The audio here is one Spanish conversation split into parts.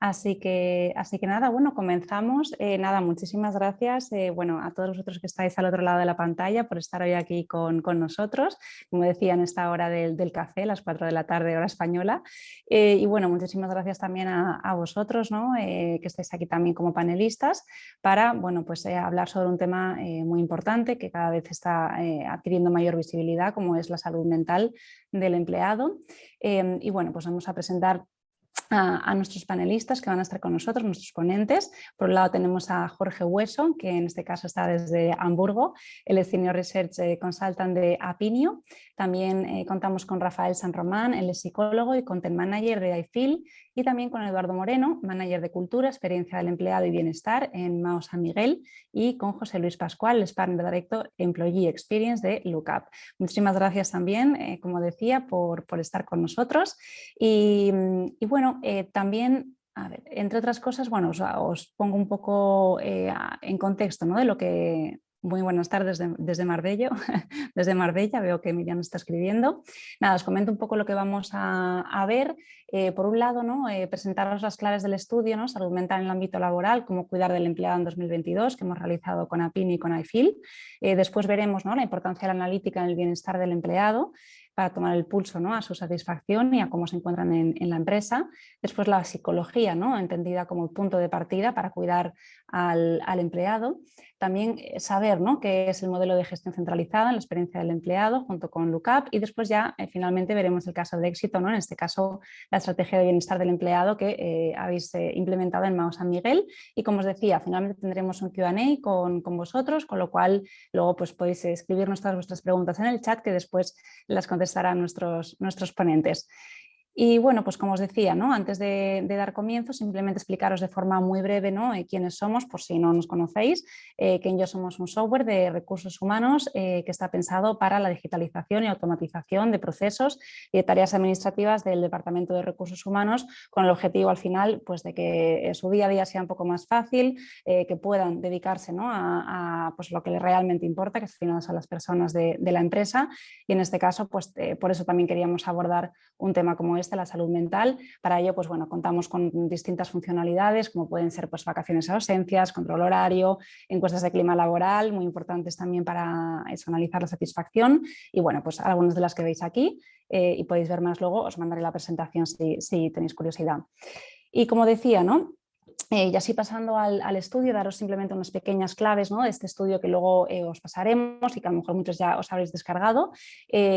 Así que nada, bueno, comenzamos. Nada, muchísimas gracias bueno, a todos vosotros que estáis al otro lado de la pantalla por estar hoy aquí con nosotros, como decía, en esta hora del café, las 4 de la tarde, hora española. Y bueno, muchísimas gracias también a vosotros, ¿no? Que estáis aquí también como panelistas para, bueno, pues, hablar sobre un tema muy importante que cada vez está adquiriendo mayor visibilidad, como es la salud mental del empleado. Y bueno, pues vamos a presentar a nuestros panelistas que van a estar con nosotros, nuestros ponentes. Por un lado tenemos a Jorge Hueso, que en este caso está desde Hamburgo, él es Senior Research Consultant de Apinio. También contamos con Rafael San Román, él es psicólogo y Content Manager de iFeel, y también con Eduardo Moreno, Manager de Cultura, Experiencia del Empleado y Bienestar en Mao San Miguel, y con José Luis Pascual, el Partner Director Employee Experience de Lookup. Muchísimas gracias también, como decía, por estar con nosotros. Y bueno, también, a ver, entre otras cosas, bueno, os pongo un poco en contexto, ¿no? De lo que... Muy buenas tardes desde Marbella, desde Marbella, veo que Miriam está escribiendo. Nada, os comento un poco lo que vamos a ver. Por un lado, ¿no? Presentaros las claves del estudio, ¿no? Salud mental en el ámbito laboral, cómo cuidar del empleado en 2022, que hemos realizado con APINI y con iFeel. Después veremos, ¿no? La importancia de la analítica en el bienestar del empleado, para tomar el pulso, ¿no? A su satisfacción y a cómo se encuentran en la empresa. Después la psicología, ¿no? Entendida como el punto de partida para cuidar al empleado. También saber, ¿no? Qué es el modelo de gestión centralizada en la experiencia del empleado junto con Lookup, y después ya finalmente veremos el caso de éxito, ¿no? En este caso la estrategia de bienestar del empleado que habéis implementado en Mao San Miguel, y como os decía, finalmente tendremos un Q&A con vosotros, con lo cual luego pues podéis escribirnos todas vuestras preguntas en el chat que después las contestarán nuestros ponentes. Y bueno, pues como os decía, ¿no? Antes de dar comienzo, simplemente explicaros de forma muy breve, ¿no? Quiénes somos, por si no nos conocéis. Kenjo somos un software de recursos humanos que está pensado para la digitalización y automatización de procesos y de tareas administrativas del Departamento de Recursos Humanos, con el objetivo al final pues, de que su día a día sea un poco más fácil, que puedan dedicarse, ¿no? a pues, lo que les realmente importa, que al final son las personas de la empresa. Y en este caso, pues, por eso también queríamos abordar un tema como este, la salud mental. Para ello, pues bueno, contamos con distintas funcionalidades, como pueden ser pues, vacaciones a ausencias, control horario, encuestas de clima laboral, muy importantes también para eso, analizar la satisfacción, y bueno, pues algunas de las que veis aquí, y podéis ver más luego, os mandaré la presentación si tenéis curiosidad. Y como decía, ¿no? Y así pasando al estudio, daros simplemente unas pequeñas claves, ¿no? De este estudio que luego os pasaremos y que a lo mejor muchos ya os habréis descargado.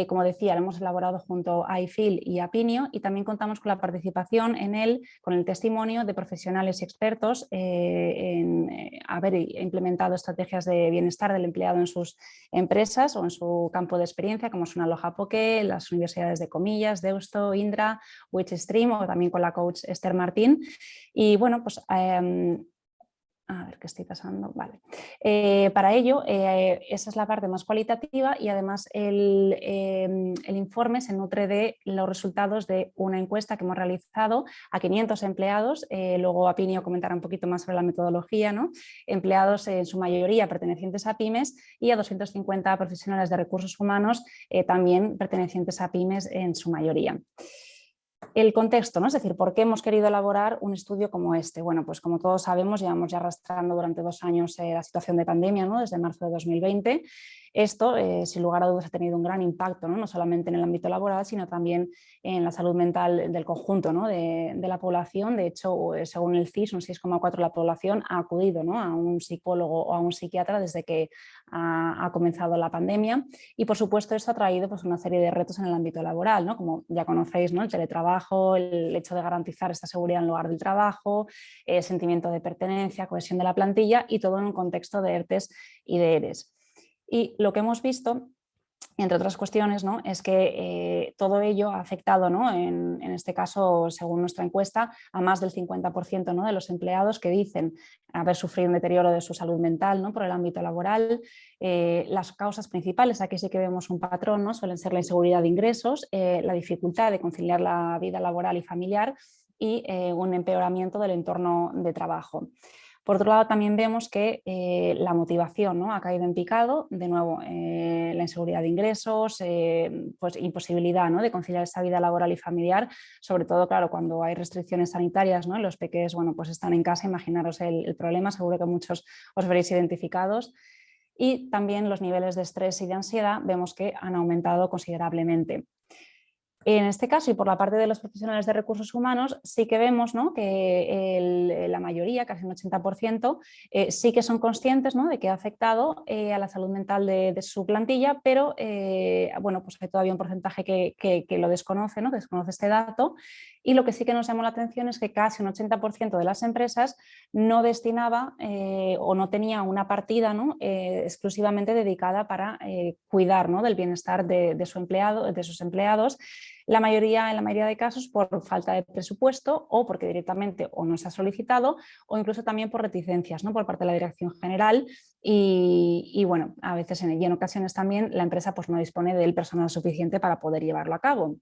Como decía, lo hemos elaborado junto a iFeel y Apinio, y también contamos con la participación en él, con el testimonio de profesionales y expertos en haber implementado estrategias de bienestar del empleado en sus empresas o en su campo de experiencia, como son Aloha Poke, las universidades de Comillas, Deusto, Indra, Witchstream, o también con la coach Esther Martín. Y bueno, pues a ver qué estoy pasando. Vale. Para ello, esa es la parte más cualitativa, y además el informe se nutre de los resultados de una encuesta que hemos realizado a 500 empleados. Luego Apinio comentará un poquito más sobre la metodología, ¿no? Empleados en su mayoría pertenecientes a pymes, y a 250 profesionales de recursos humanos también pertenecientes a pymes en su mayoría. El contexto, ¿no? Es decir, ¿por qué hemos querido elaborar un estudio como este? Bueno, pues como todos sabemos, llevamos ya arrastrando durante 2 años la situación de pandemia, ¿no? Desde marzo de 2020. Esto, sin lugar a dudas, ha tenido un gran impacto, ¿no? No solamente en el ámbito laboral, sino también en la salud mental del conjunto, ¿no? de la población. De hecho, según el CIS, un 6,4% de la población ha acudido, ¿no? a un psicólogo o a un psiquiatra desde que ha comenzado la pandemia. Y por supuesto esto ha traído pues, una serie de retos en el ámbito laboral, ¿no? Como ya conocéis, ¿no? El teletrabajo, el hecho de garantizar esta seguridad en el lugar del trabajo, el sentimiento de pertenencia, cohesión de la plantilla, y todo en un contexto de ERTES y de ERES. Y lo que hemos visto, entre otras cuestiones, ¿no? es que todo ello ha afectado, ¿no? en este caso, según nuestra encuesta, a más del 50%, ¿no? de los empleados que dicen haber sufrido un deterioro de su salud mental, ¿no? por el ámbito laboral. Las causas principales, aquí sí que vemos un patrón, ¿no? suelen ser la inseguridad de ingresos, la dificultad de conciliar la vida laboral y familiar, y un empeoramiento del entorno de trabajo. Por otro lado, también vemos que la motivación, ¿no?, ha caído en picado, de nuevo, la inseguridad de ingresos, pues imposibilidad, ¿no?, de conciliar esa vida laboral y familiar, sobre todo, claro, cuando hay restricciones sanitarias, ¿no?, los peques, bueno, pues están en casa, imaginaros el problema, seguro que muchos os veréis identificados. Y también los niveles de estrés y de ansiedad vemos que han aumentado considerablemente. En este caso, y por la parte de los profesionales de recursos humanos, sí que vemos, ¿no?, que la mayoría, casi un 80%, sí que son conscientes, ¿no?, de que ha afectado a la salud mental de su plantilla, pero bueno, pues hay todavía un porcentaje que lo desconoce, ¿no?, desconoce este dato. Y lo que sí que nos llamó la atención es que casi un 80% de las empresas no destinaba o no tenía una partida, ¿no?, exclusivamente dedicada para cuidar, ¿no?, del bienestar de su empleado, de sus empleados. En la mayoría de casos por falta de presupuesto o porque directamente o no se ha solicitado o incluso también por reticencias, ¿no?, por parte de la dirección general y bueno, a veces y en ocasiones también la empresa pues no dispone del personal suficiente para poder llevarlo a cabo.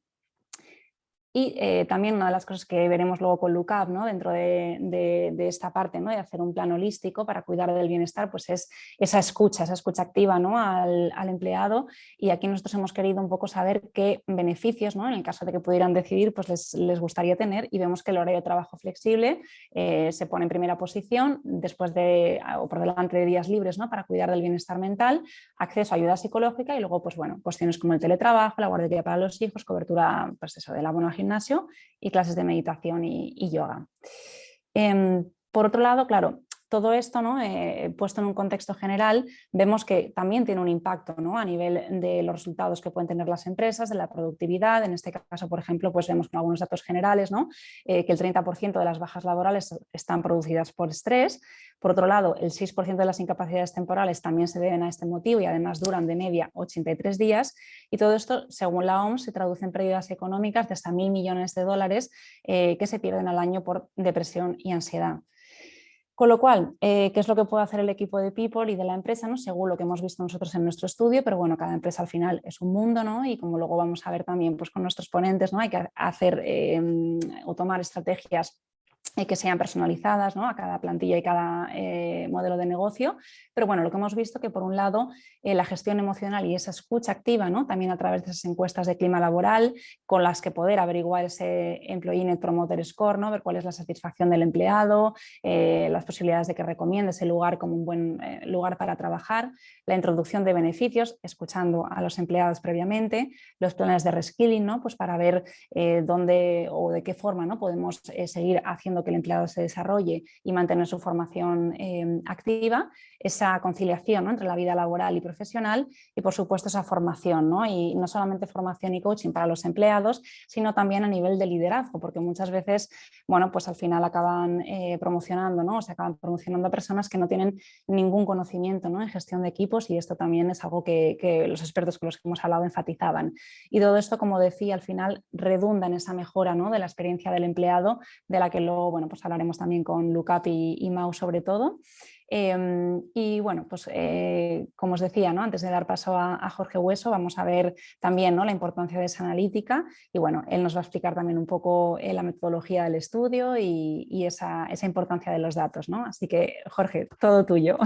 Y también una de las cosas que veremos luego con Lookup, ¿no?, dentro de esta parte, ¿no?, de hacer un plan holístico para cuidar del bienestar, pues es esa escucha activa, ¿no?, al empleado. Y aquí nosotros hemos querido un poco saber qué beneficios, ¿no?, en el caso de que pudieran decidir, pues les gustaría tener, y vemos que el horario de trabajo flexible se pone en primera posición, después o por delante de días libres, ¿no?, para cuidar del bienestar mental, acceso a ayuda psicológica y luego, pues bueno, cuestiones como el teletrabajo, la guardería para los hijos, cobertura, pues eso, del abono al gimnasio y clases de meditación y yoga. Por otro lado, claro, todo esto, ¿no?, puesto en un contexto general, vemos que también tiene un impacto, ¿no?, a nivel de los resultados que pueden tener las empresas, de la productividad. En este caso, por ejemplo, pues vemos con algunos datos generales, ¿no?, que el 30% de las bajas laborales están producidas por estrés. Por otro lado, el 6% de las incapacidades temporales también se deben a este motivo y además duran de media 83 días. Y todo esto, según la OMS, se traduce en pérdidas económicas de hasta $1.000 millones que se pierden al año por depresión y ansiedad. Con lo cual, ¿qué es lo que puede hacer el equipo de People y de la empresa, ¿no?, según lo que hemos visto nosotros en nuestro estudio? Pero bueno, cada empresa al final es un mundo, ¿no?, y como luego vamos a ver también pues, con nuestros ponentes, ¿no?, hay que hacer o tomar estrategias que sean personalizadas, ¿no?, a cada plantilla y cada modelo de negocio. Pero bueno, lo que hemos visto que por un lado la gestión emocional y esa escucha activa, ¿no?, también a través de esas encuestas de clima laboral con las que poder averiguar ese Employee Net Promoter Score, ¿no?, ver cuál es la satisfacción del empleado, las posibilidades de que recomiende ese lugar como un buen lugar para trabajar, la introducción de beneficios, escuchando a los empleados previamente, los planes de reskilling, ¿no?, pues para ver dónde o de qué forma, ¿no?, podemos seguir haciendo que el empleado se desarrolle y mantener su formación activa, esa conciliación, ¿no?, entre la vida laboral y profesional y por supuesto esa formación, ¿no?, y no solamente formación y coaching para los empleados, sino también a nivel de liderazgo, porque muchas veces, bueno, pues al final acaban promocionando, ¿no?, o se acaban promocionando a personas que no tienen ningún conocimiento, ¿no?, en gestión de equipos y esto también es algo que los expertos con los que hemos hablado enfatizaban. Y todo esto, como decía, al final redunda en esa mejora, ¿no?, de la experiencia del empleado, de la que luego, bueno, pues hablaremos también con Lookup y Mau sobre todo. Y bueno, pues como os decía, ¿no?, antes de dar paso a Jorge Hueso, vamos a ver también, ¿no?, la importancia de esa analítica y bueno, él nos va a explicar también un poco la metodología del estudio y esa importancia de los datos, ¿no? Así que Jorge, todo tuyo.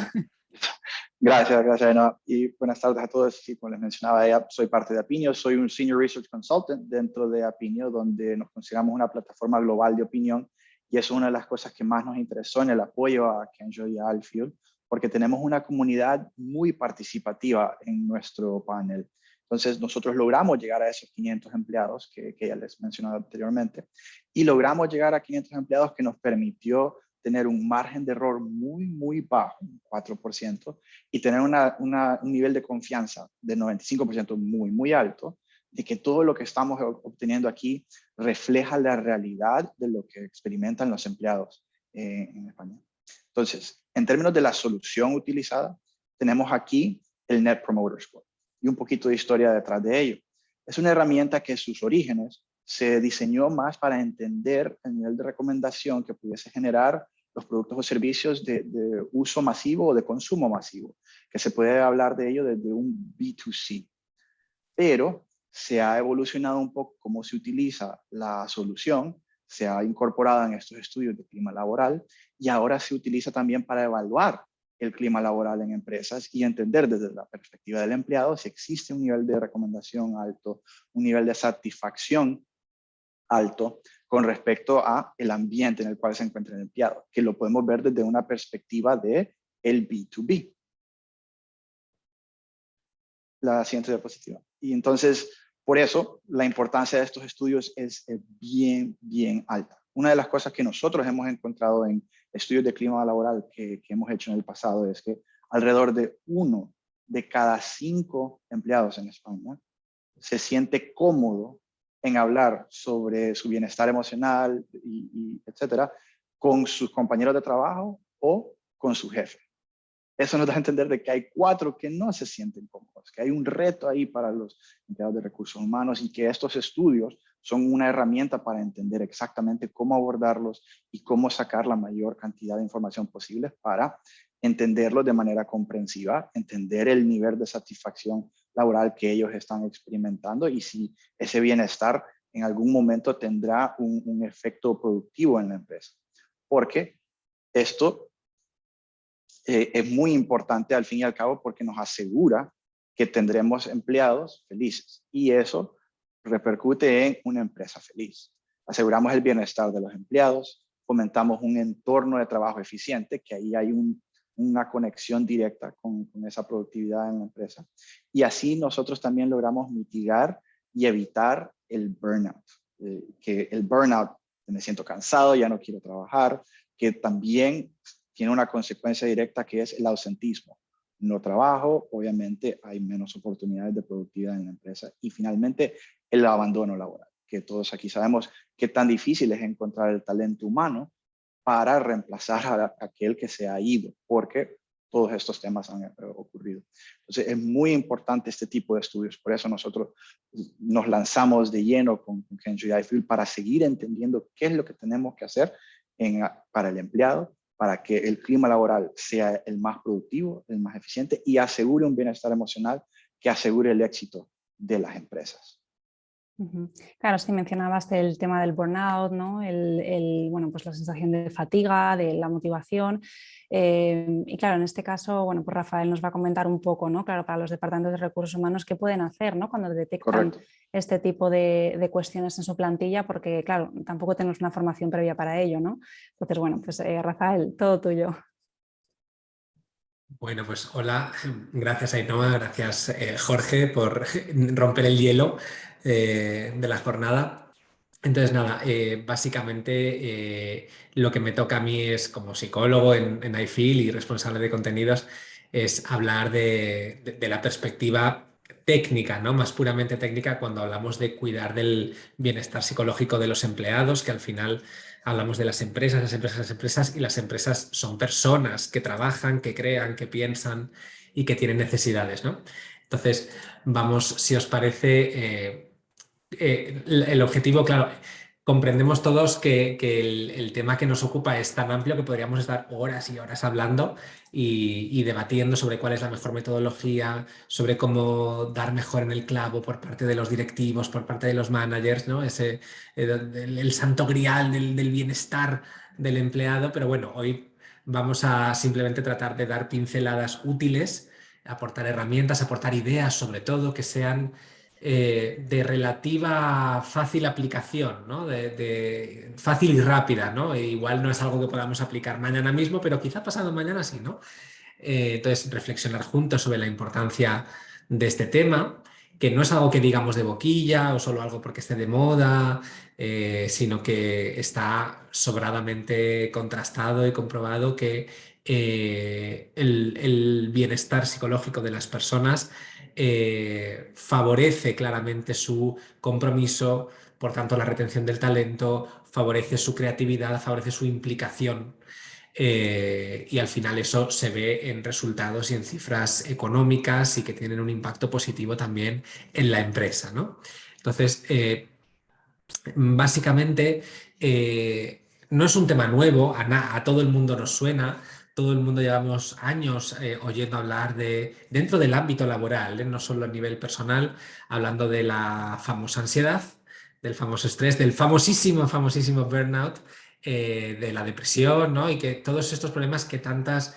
Gracias, Ana. Y buenas tardes a todos. Sí, como les mencionaba, ya soy parte de Apinio, soy un Senior Research Consultant dentro de Apinio, donde nos consideramos una plataforma global de opinión y eso es una de las cosas que más nos interesó en el apoyo a Kenjo y a Alfio, porque tenemos una comunidad muy participativa en nuestro panel. Entonces, nosotros logramos llegar a esos 500 empleados que ya les mencionaba anteriormente y logramos llegar a 500 empleados que nos permitió tener un margen de error muy, muy bajo, 4%, y tener un nivel de confianza de 95% muy, muy alto, de que todo lo que estamos obteniendo aquí refleja la realidad de lo que experimentan los empleados en España. Entonces, en términos de la solución utilizada, tenemos aquí el Net Promoter Score y un poquito de historia detrás de ello. Es una herramienta que sus orígenes se diseñó más para entender el nivel de recomendación que pudiese generar los productos o servicios de uso masivo o de consumo masivo, que se puede hablar de ello desde un B2C. Pero se ha evolucionado un poco cómo se utiliza la solución se ha incorporado en estos estudios de clima laboral y ahora se utiliza también para evaluar el clima laboral en empresas y entender desde la perspectiva del empleado si existe un nivel de recomendación alto, un nivel de satisfacción alto con respecto a el ambiente en el cual se encuentra el empleado, que lo podemos ver desde una perspectiva de el B2B. La siguiente diapositiva. Y entonces, por eso, la importancia de estos estudios es bien, bien alta. Una de las cosas que nosotros hemos encontrado en estudios de clima laboral que hemos hecho en el pasado es que alrededor de 1 de cada 5 empleados en España se siente cómodo en hablar sobre su bienestar emocional y etcétera, con sus compañeros de trabajo o con su jefe. Eso nos da a entender de que hay 4 que no se sienten cómodos, que hay un reto ahí para los empleados de recursos humanos y que estos estudios son una herramienta para entender exactamente cómo abordarlos y cómo sacar la mayor cantidad de información posible para entenderlos de manera comprensiva, entender el nivel de satisfacción laboral que ellos están experimentando y si ese bienestar en algún momento tendrá un efecto productivo en la empresa. Porque esto es muy importante al fin y al cabo porque nos asegura que tendremos empleados felices y eso repercute en una empresa feliz. Aseguramos el bienestar de los empleados, fomentamos un entorno de trabajo eficiente, que ahí hay una conexión directa con esa productividad en la empresa. Y así nosotros también logramos mitigar y evitar el burnout. Que el burnout, me siento cansado, ya no quiero trabajar, que también tiene una consecuencia directa que es el ausentismo. No trabajo, obviamente hay menos oportunidades de productividad en la empresa. Y finalmente, el abandono laboral, que todos aquí sabemos qué tan difícil es encontrar el talento humano para reemplazar a aquel que se ha ido, porque todos estos temas han ocurrido. Entonces, es muy importante este tipo de estudios. Por eso nosotros nos lanzamos de lleno con Kenzo y iFeel para seguir entendiendo qué es lo que tenemos que hacer para el empleado, para que el clima laboral sea el más productivo, el más eficiente y asegure un bienestar emocional que asegure el éxito de las empresas. Claro, sí mencionabas el tema del burnout, ¿no? Bueno, pues la sensación de fatiga, de la motivación. Y claro, en este caso, bueno, pues Rafael nos va a comentar un poco, ¿no? Claro, para los departamentos de recursos humanos, qué pueden hacer, ¿no? Cuando detectan Correcto. este tipo de cuestiones en su plantilla, porque claro, tampoco tenemos una formación previa para ello, ¿no? Entonces, bueno, pues Rafael, todo tuyo. Bueno, pues hola, gracias Ainhoa, gracias Jorge por romper el hielo de la jornada. Entonces nada, básicamente lo que me toca a mí es como psicólogo en iFeel y responsable de contenidos es hablar de la perspectiva técnica, ¿no? Más puramente técnica cuando hablamos de cuidar del bienestar psicológico de los empleados, que al final hablamos de las empresas, y las empresas son personas que trabajan, que crean, que piensan y que tienen necesidades, ¿no? Entonces, vamos, si os parece, el objetivo, claro, comprendemos todos que el tema que nos ocupa es tan amplio que podríamos estar horas y horas hablando y debatiendo sobre cuál es la mejor metodología, sobre cómo dar mejor en el clavo por parte de los directivos, por parte de los managers, ¿no? El santo grial del bienestar del empleado, pero bueno, hoy vamos a simplemente tratar de dar pinceladas útiles, aportar herramientas, aportar ideas sobre todo que sean de relativa fácil aplicación, ¿no? De fácil y rápida, ¿no? E igual no es algo que podamos aplicar mañana mismo, pero quizá pasado mañana sí, ¿no? Entonces, reflexionar juntos sobre la importancia de este tema, que no es algo que digamos de boquilla o solo algo porque esté de moda, sino que está sobradamente contrastado y comprobado que el bienestar psicológico de las personas favorece claramente su compromiso, por tanto la retención del talento, favorece su creatividad, favorece su implicación y al final eso se ve en resultados y en cifras económicas y que tienen un impacto positivo también en la empresa, ¿no? Entonces, básicamente no es un tema nuevo, a todo el mundo nos suena. Todo el mundo llevamos años oyendo hablar dentro del ámbito laboral, no solo a nivel personal, hablando de la famosa ansiedad, del famoso estrés, del famosísimo burnout, de la depresión, ¿no? Y que todos estos problemas que tantas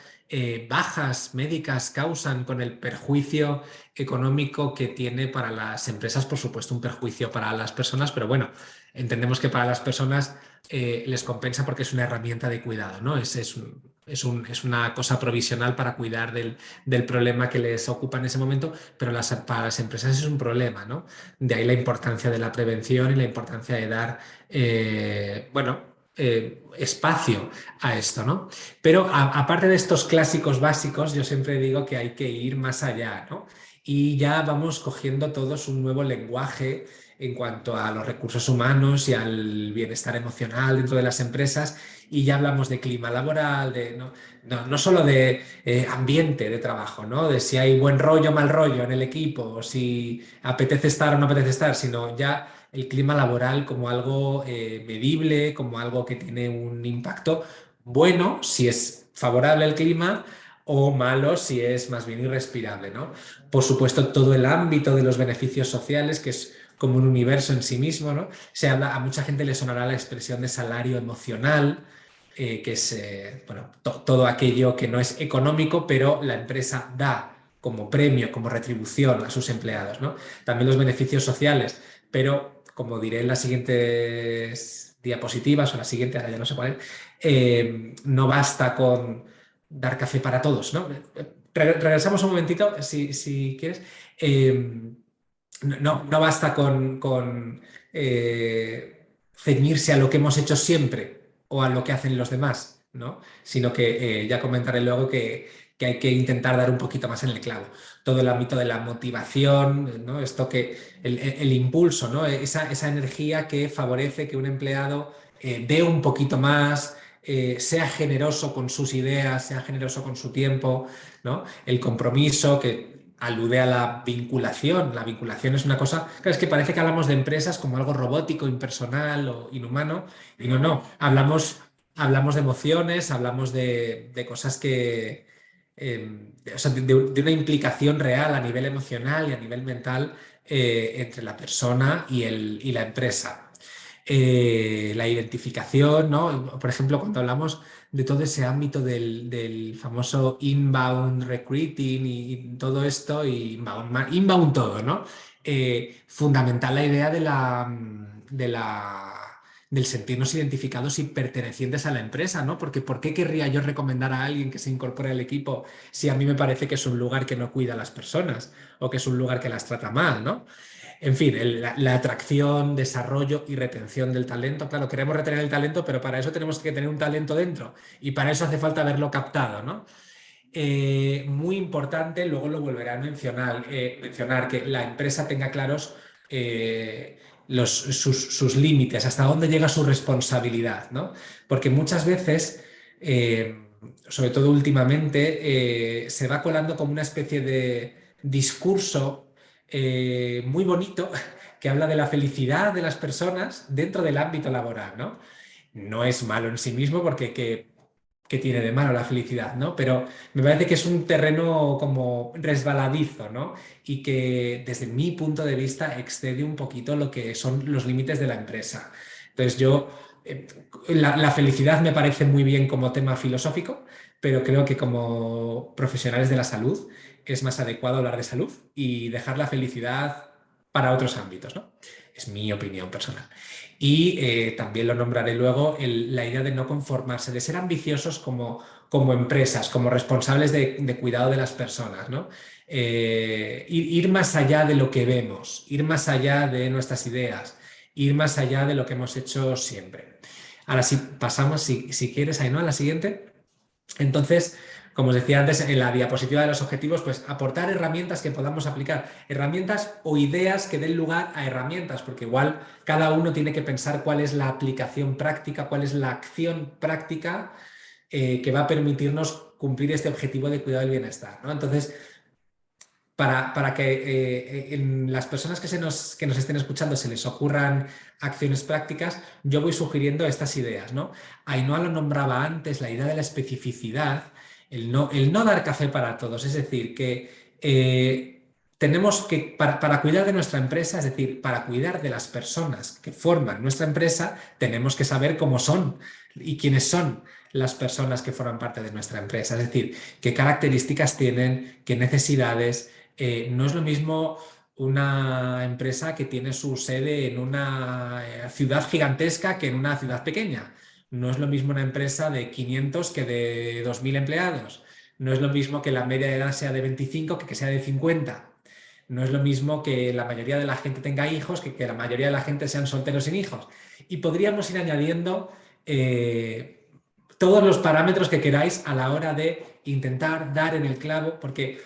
bajas médicas causan con el perjuicio económico que tiene para las empresas, por supuesto un perjuicio para las personas, pero bueno, entendemos que para las personas les compensa porque es una herramienta de cuidado, ¿no? Es una cosa provisional para cuidar del problema que les ocupa en ese momento, pero para las empresas es un problema, ¿no? De ahí la importancia de la prevención y la importancia de dar, espacio a esto, ¿no? Pero aparte de estos clásicos básicos, yo siempre digo que hay que ir más allá, ¿no? Y ya vamos cogiendo todos un nuevo lenguaje en cuanto a los recursos humanos y al bienestar emocional dentro de las empresas, y ya hablamos de clima laboral, no solo de ambiente de trabajo, ¿no? De si hay buen rollo o mal rollo en el equipo, o si apetece estar o no apetece estar, sino ya el clima laboral como algo medible, como algo que tiene un impacto bueno si es favorable el clima, o malo si es más bien irrespirable, ¿no? Por supuesto, todo el ámbito de los beneficios sociales, que es como un universo en sí mismo, ¿no? A mucha gente le sonará la expresión de salario emocional, que es todo aquello que no es económico, pero la empresa da como premio, como retribución a sus empleados, ¿no? También los beneficios sociales, pero como diré en las siguientes diapositivas, o la siguiente, ahora ya no sé cuál es, no basta con dar café para todos, ¿no? Regresamos un momentito, si quieres. No basta con ceñirse a lo que hemos hecho siempre o a lo que hacen los demás, ¿no? Sino que ya comentaré luego que hay que intentar dar un poquito más en el clavo. Todo el ámbito de la motivación, ¿no? Esto el impulso, ¿no? Esa energía que favorece que un empleado dé un poquito más, sea generoso con sus ideas, sea generoso con su tiempo, ¿no? El compromiso que alude a la vinculación. La vinculación es una cosa, claro, es que parece que hablamos de empresas como algo robótico, impersonal o inhumano, y no. Hablamos de emociones, hablamos de cosas que, o sea, de una implicación real a nivel emocional y a nivel mental entre la persona y la empresa. La identificación, ¿no? Por ejemplo, cuando hablamos de todo ese ámbito del famoso inbound recruiting y todo esto, y inbound todo, ¿no? Fundamental la idea del sentirnos identificados y pertenecientes a la empresa, ¿no? Porque ¿por qué querría yo recomendar a alguien que se incorpore al equipo si a mí me parece que es un lugar que no cuida a las personas o que es un lugar que las trata mal, ¿no? En fin, la atracción, desarrollo y retención del talento. Claro, queremos retener el talento, pero para eso tenemos que tener un talento dentro y para eso hace falta haberlo captado, ¿no? Muy importante, luego lo volveré a mencionar, que la empresa tenga claros sus límites, hasta dónde llega su responsabilidad, ¿no? Porque muchas veces, sobre todo últimamente, se va colando como una especie de discurso muy bonito que habla de la felicidad de las personas dentro del ámbito laboral, ¿no? No es malo en sí mismo porque ¿qué tiene de malo la felicidad, ¿no? Pero me parece que es un terreno como resbaladizo, ¿no? Y que desde mi punto de vista excede un poquito lo que son los límites de la empresa. Entonces la felicidad me parece muy bien como tema filosófico, pero creo que como profesionales de la salud es más adecuado hablar de salud y dejar la felicidad para otros ámbitos, ¿no? Es mi opinión personal. Y también lo nombraré luego, la idea de no conformarse, de ser ambiciosos como empresas, como responsables de cuidado de las personas, ¿no? Ir más allá de lo que vemos, ir más allá de nuestras ideas, ir más allá de lo que hemos hecho siempre. Ahora sí, pasamos, si quieres, Ainhoa, a la siguiente. Entonces, como os decía antes, en la diapositiva de los objetivos, pues aportar herramientas que podamos aplicar, herramientas o ideas que den lugar a herramientas, porque igual cada uno tiene que pensar cuál es la aplicación práctica, cuál es la acción práctica que va a permitirnos cumplir este objetivo de cuidado del bienestar, ¿no? Entonces, para que en las personas que nos estén escuchando se les ocurran acciones prácticas, yo voy sugiriendo estas ideas, ¿no? Ainhoa lo nombraba antes, la idea de la especificidad, el no dar café para todos, es decir, que tenemos que, para cuidar de nuestra empresa, es decir, para cuidar de las personas que forman nuestra empresa, tenemos que saber cómo son y quiénes son las personas que forman parte de nuestra empresa. Es decir, qué características tienen, qué necesidades. No es lo mismo una empresa que tiene su sede en una ciudad gigantesca que en una ciudad pequeña. No es lo mismo una empresa de 500 que de 2.000 empleados. No es lo mismo que la media de edad sea de 25 que sea de 50. No es lo mismo que la mayoría de la gente tenga hijos que la mayoría de la gente sean solteros sin hijos. Y podríamos ir añadiendo todos los parámetros que queráis a la hora de intentar dar en el clavo, porque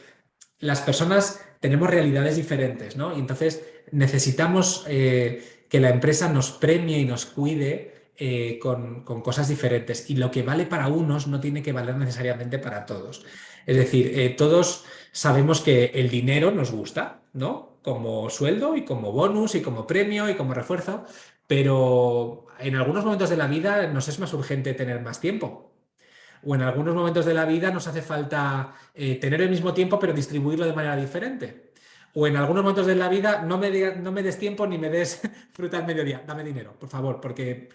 las personas tenemos realidades diferentes, ¿no? Y entonces necesitamos que la empresa nos premie y nos cuide con cosas diferentes. Y lo que vale para unos no tiene que valer necesariamente para todos. Es decir, todos sabemos que el dinero nos gusta, ¿no? Como sueldo y como bonus y como premio y como refuerzo, pero en algunos momentos de la vida nos es más urgente tener más tiempo. O en algunos momentos de la vida nos hace falta tener el mismo tiempo pero distribuirlo de manera diferente. O en algunos momentos de la vida no me des tiempo ni me des fruta al mediodía, dame dinero, por favor, porque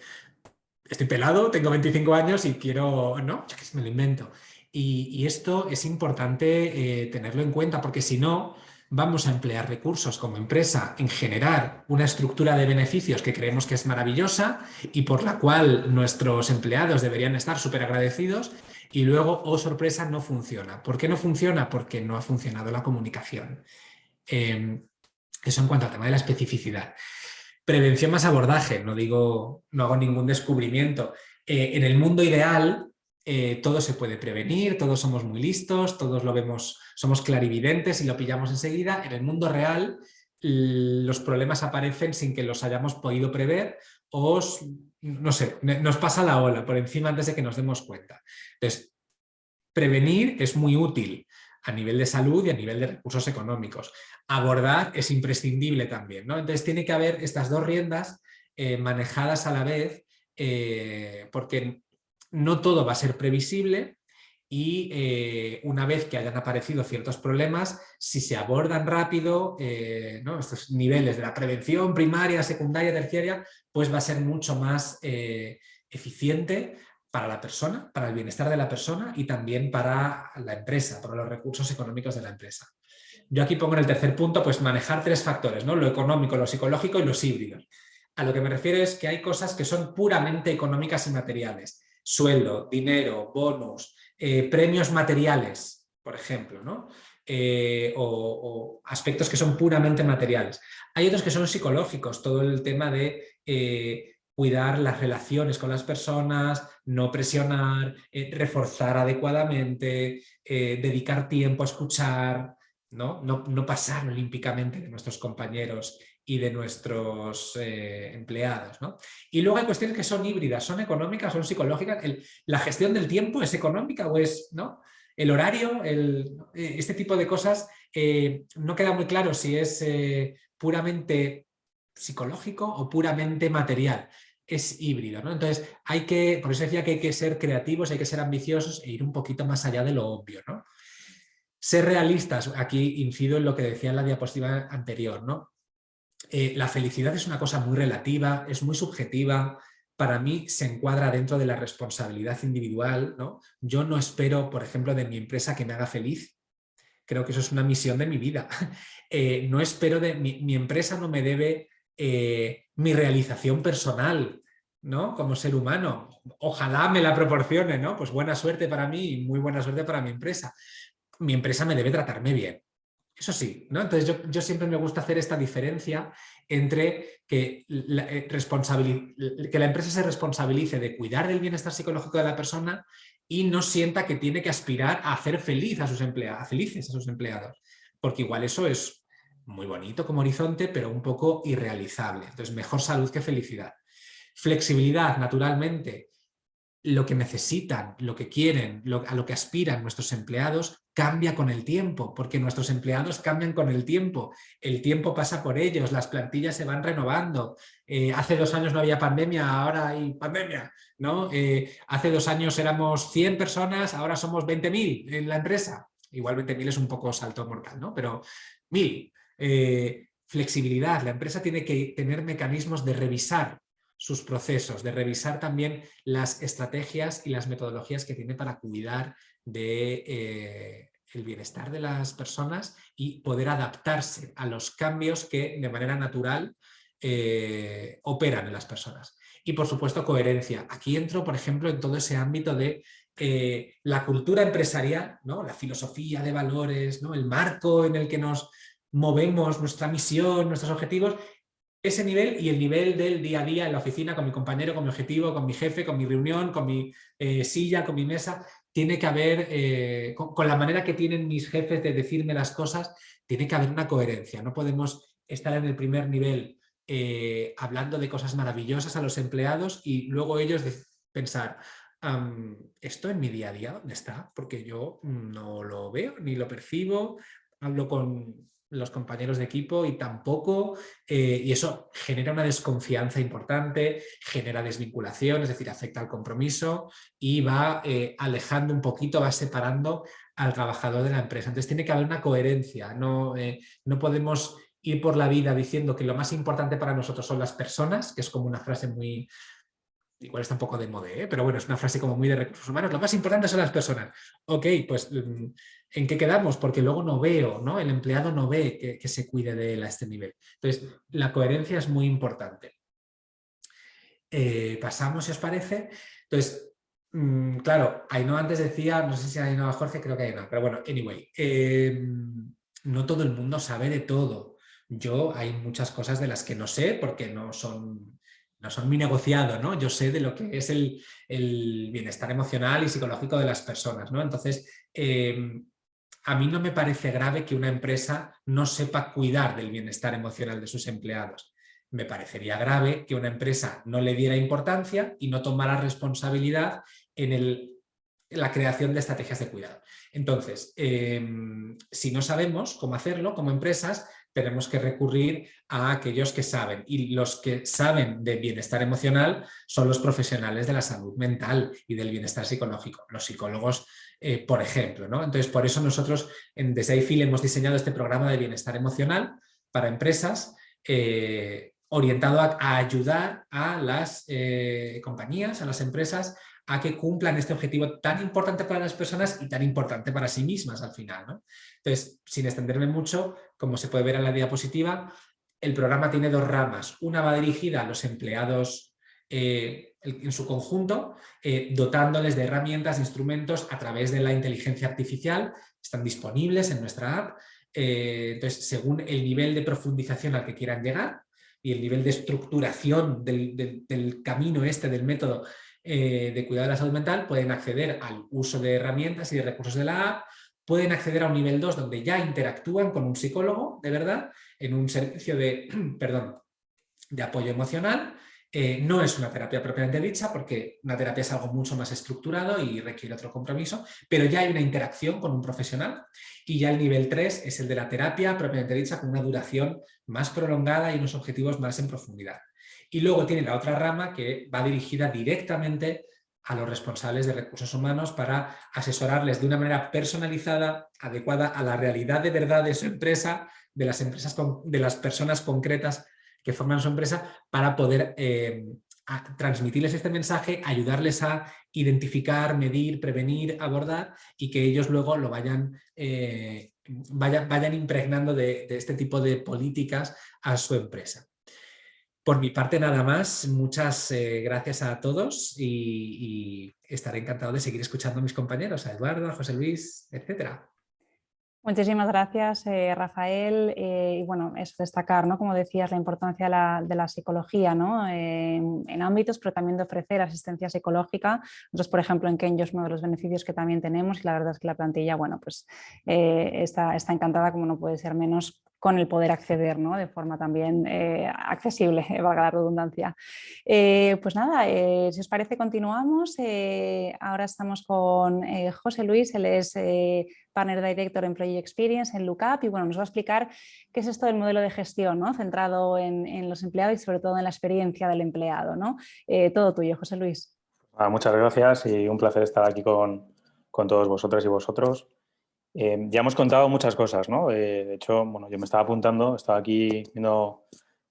estoy pelado, tengo 25 años y quiero, ¿no? Yo que sé, me lo invento. Y esto es importante tenerlo en cuenta porque si no, vamos a emplear recursos como empresa en generar una estructura de beneficios que creemos que es maravillosa y por la cual nuestros empleados deberían estar súper agradecidos y luego, oh sorpresa, no funciona. ¿Por qué no funciona? Porque no ha funcionado la comunicación. Eso en cuanto al tema de la especificidad. Prevención más abordaje, no hago ningún descubrimiento. En el mundo ideal, todo se puede prevenir, todos somos muy listos, todos lo vemos, somos clarividentes y lo pillamos enseguida. En el mundo real, los problemas aparecen sin que los hayamos podido prever o, no sé, nos pasa la ola por encima antes de que nos demos cuenta. Entonces, prevenir es muy útil a nivel de salud y a nivel de recursos económicos. Abordar es imprescindible también, ¿no? Entonces tiene que haber estas dos riendas manejadas a la vez porque no todo va a ser previsible y una vez que hayan aparecido ciertos problemas, si se abordan rápido, ¿no? Estos niveles de la prevención primaria, secundaria, terciaria, pues va a ser mucho más eficiente para la persona, para el bienestar de la persona y también para la empresa, para los recursos económicos de la empresa. Yo aquí pongo en el tercer punto, pues manejar tres factores, ¿no? Lo económico, lo psicológico y los híbridos. A lo que me refiero es que hay cosas que son puramente económicas y materiales. Sueldo, dinero, bonus, premios materiales, por ejemplo, ¿no? O aspectos que son puramente materiales. Hay otros que son psicológicos, todo el tema de cuidar las relaciones con las personas, no presionar, reforzar adecuadamente, dedicar tiempo a escuchar, no pasar olímpicamente de nuestros compañeros y de nuestros empleados, ¿no? Y luego hay cuestiones que son híbridas, son económicas, son psicológicas. La gestión del tiempo es económica o es, ¿no? El horario, este tipo de cosas no queda muy claro si es puramente psicológico o puramente material. Es híbrido, ¿no? Entonces por eso decía que hay que ser creativos, hay que ser ambiciosos e ir un poquito más allá de lo obvio, ¿no? Ser realistas, aquí incido en lo que decía en la diapositiva anterior, ¿no? La felicidad es una cosa muy relativa, es muy subjetiva, para mí se encuadra dentro de la responsabilidad individual, ¿no? Yo no espero, por ejemplo, de mi empresa que me haga feliz, creo que eso es una misión de mi vida. No espero mi empresa no me debe mi realización personal, ¿no? Como ser humano. Ojalá me la proporcione, ¿no? Pues buena suerte para mí y muy buena suerte para mi empresa. Mi empresa me debe tratarme bien. Eso sí, ¿no? Entonces yo siempre me gusta hacer esta diferencia entre que la empresa se responsabilice de cuidar del bienestar psicológico de la persona y no sienta que tiene que aspirar a hacer felices a sus empleados, porque igual eso es muy bonito como horizonte, pero un poco irrealizable. Entonces, mejor salud que felicidad. Flexibilidad, naturalmente. Lo que necesitan, lo que quieren, a lo que aspiran nuestros empleados cambia con el tiempo, porque nuestros empleados cambian con el tiempo pasa por ellos, las plantillas se van renovando. Hace 2 años no había pandemia, ahora hay pandemia, ¿no? Hace 2 años éramos 100 personas, ahora somos 20.000 en la empresa. igual 20.000 es un poco salto mortal, ¿no? Pero 1.000, flexibilidad. La empresa tiene que tener mecanismos de revisar sus procesos, de revisar también las estrategias y las metodologías que tiene para cuidar de el bienestar de las personas y poder adaptarse a los cambios que de manera natural operan en las personas. Y por supuesto coherencia. Aquí entro, por ejemplo, en todo ese ámbito de la cultura empresarial, ¿no? La filosofía de valores, ¿no? El marco en el que nos movemos, nuestra misión, nuestros objetivos, ese nivel y el nivel del día a día en la oficina con mi compañero, con mi objetivo, con mi jefe, con mi reunión, con mi silla, con mi mesa. Tiene que haber, con la manera que tienen mis jefes de decirme las cosas, tiene que haber una coherencia. No podemos estar en el primer nivel hablando de cosas maravillosas a los empleados y luego ellos pensar, ¿esto en mi día a día dónde está? Porque yo no lo veo ni lo percibo, hablo con los compañeros de equipo y tampoco, y eso genera una desconfianza importante, genera desvinculación, es decir, afecta al compromiso y va alejando un poquito, va separando al trabajador de la empresa. Entonces tiene que haber una coherencia, no podemos ir por la vida diciendo que lo más importante para nosotros son las personas, que es como una frase muy... Igual está un poco de moda, pero bueno, es una frase como muy de recursos humanos. Lo más importante son las personas. Ok, pues ¿en qué quedamos? Porque luego no veo, ¿no? El empleado no ve que se cuide de él a este nivel. Entonces, la coherencia es muy importante. Pasamos, si os parece. Entonces, claro, Ainhoa antes decía, no sé si Ainhoa Jorge, creo que Ainhoa, pero bueno, anyway, no todo el mundo sabe de todo. Yo hay muchas cosas de las que no sé porque no son mi negociado, ¿no? Yo sé de lo que es el bienestar emocional y psicológico de las personas, ¿no? Entonces, a mí no me parece grave que una empresa no sepa cuidar del bienestar emocional de sus empleados. Me parecería grave que una empresa no le diera importancia y no tomara responsabilidad en la creación de estrategias de cuidado. Entonces, si no sabemos cómo hacerlo como empresas, tenemos que recurrir a aquellos que saben. Y los que saben de bienestar emocional son los profesionales de la salud mental y del bienestar psicológico, los psicólogos, por ejemplo, ¿no? Entonces, por eso nosotros desde iFeel hemos diseñado este programa de bienestar emocional para empresas orientado a ayudar a las compañías, a las empresas, a que cumplan este objetivo tan importante para las personas y tan importante para sí mismas al final, ¿no? Entonces, sin extenderme mucho, como se puede ver en la diapositiva, el programa tiene dos ramas. Una va dirigida a los empleados en su conjunto, dotándoles de herramientas, instrumentos a través de la inteligencia artificial. Están disponibles en nuestra app. Entonces, según el nivel de profundización al que quieran llegar y el nivel de estructuración del camino del método de cuidado de la salud mental, pueden acceder al uso de herramientas y de recursos de la app, pueden acceder a un nivel 2 donde ya interactúan con un psicólogo, de verdad, en un servicio de, de apoyo emocional. No es una terapia propiamente dicha porque una terapia es algo mucho más estructurado y requiere otro compromiso, pero ya hay una interacción con un profesional y ya el nivel 3 es el de la terapia propiamente dicha con una duración más prolongada y unos objetivos más en profundidad. Y luego tiene la otra rama que va dirigida directamente a los responsables de recursos humanos para asesorarles de una manera personalizada, adecuada a la realidad de verdad de su empresa, de las personas concretas que forman su empresa, para poder transmitirles este mensaje, ayudarles a identificar, medir, prevenir, abordar y que ellos luego lo vayan impregnando de este tipo de políticas a su empresa. Por mi parte nada más, muchas gracias a todos y estaré encantado de seguir escuchando a mis compañeros, a Eduardo, a José Luis, etcétera. Muchísimas gracias, Rafael. Y bueno, es destacar, ¿no? Como decías, la importancia de la psicología, ¿no? En ámbitos, pero también de ofrecer asistencia psicológica. Nosotros, por ejemplo, en Kenyo es uno de los beneficios que también tenemos y la verdad es que la plantilla, bueno, pues está encantada, como no puede ser menos, con el poder acceder, ¿no? De forma también accesible, valga la redundancia. Pues nada, si os parece continuamos. Ahora estamos con José Luis, él es Partner Director Employee Experience en Lookup y bueno, nos va a explicar qué es esto del modelo de gestión, ¿no? Centrado en los empleados y sobre todo en la experiencia del empleado, ¿no? Todo tuyo, José Luis. Muchas gracias y un placer estar aquí con todos vosotras y vosotros. Ya hemos contado muchas cosas, ¿no? De hecho, bueno, yo me estaba apuntando, estaba aquí viendo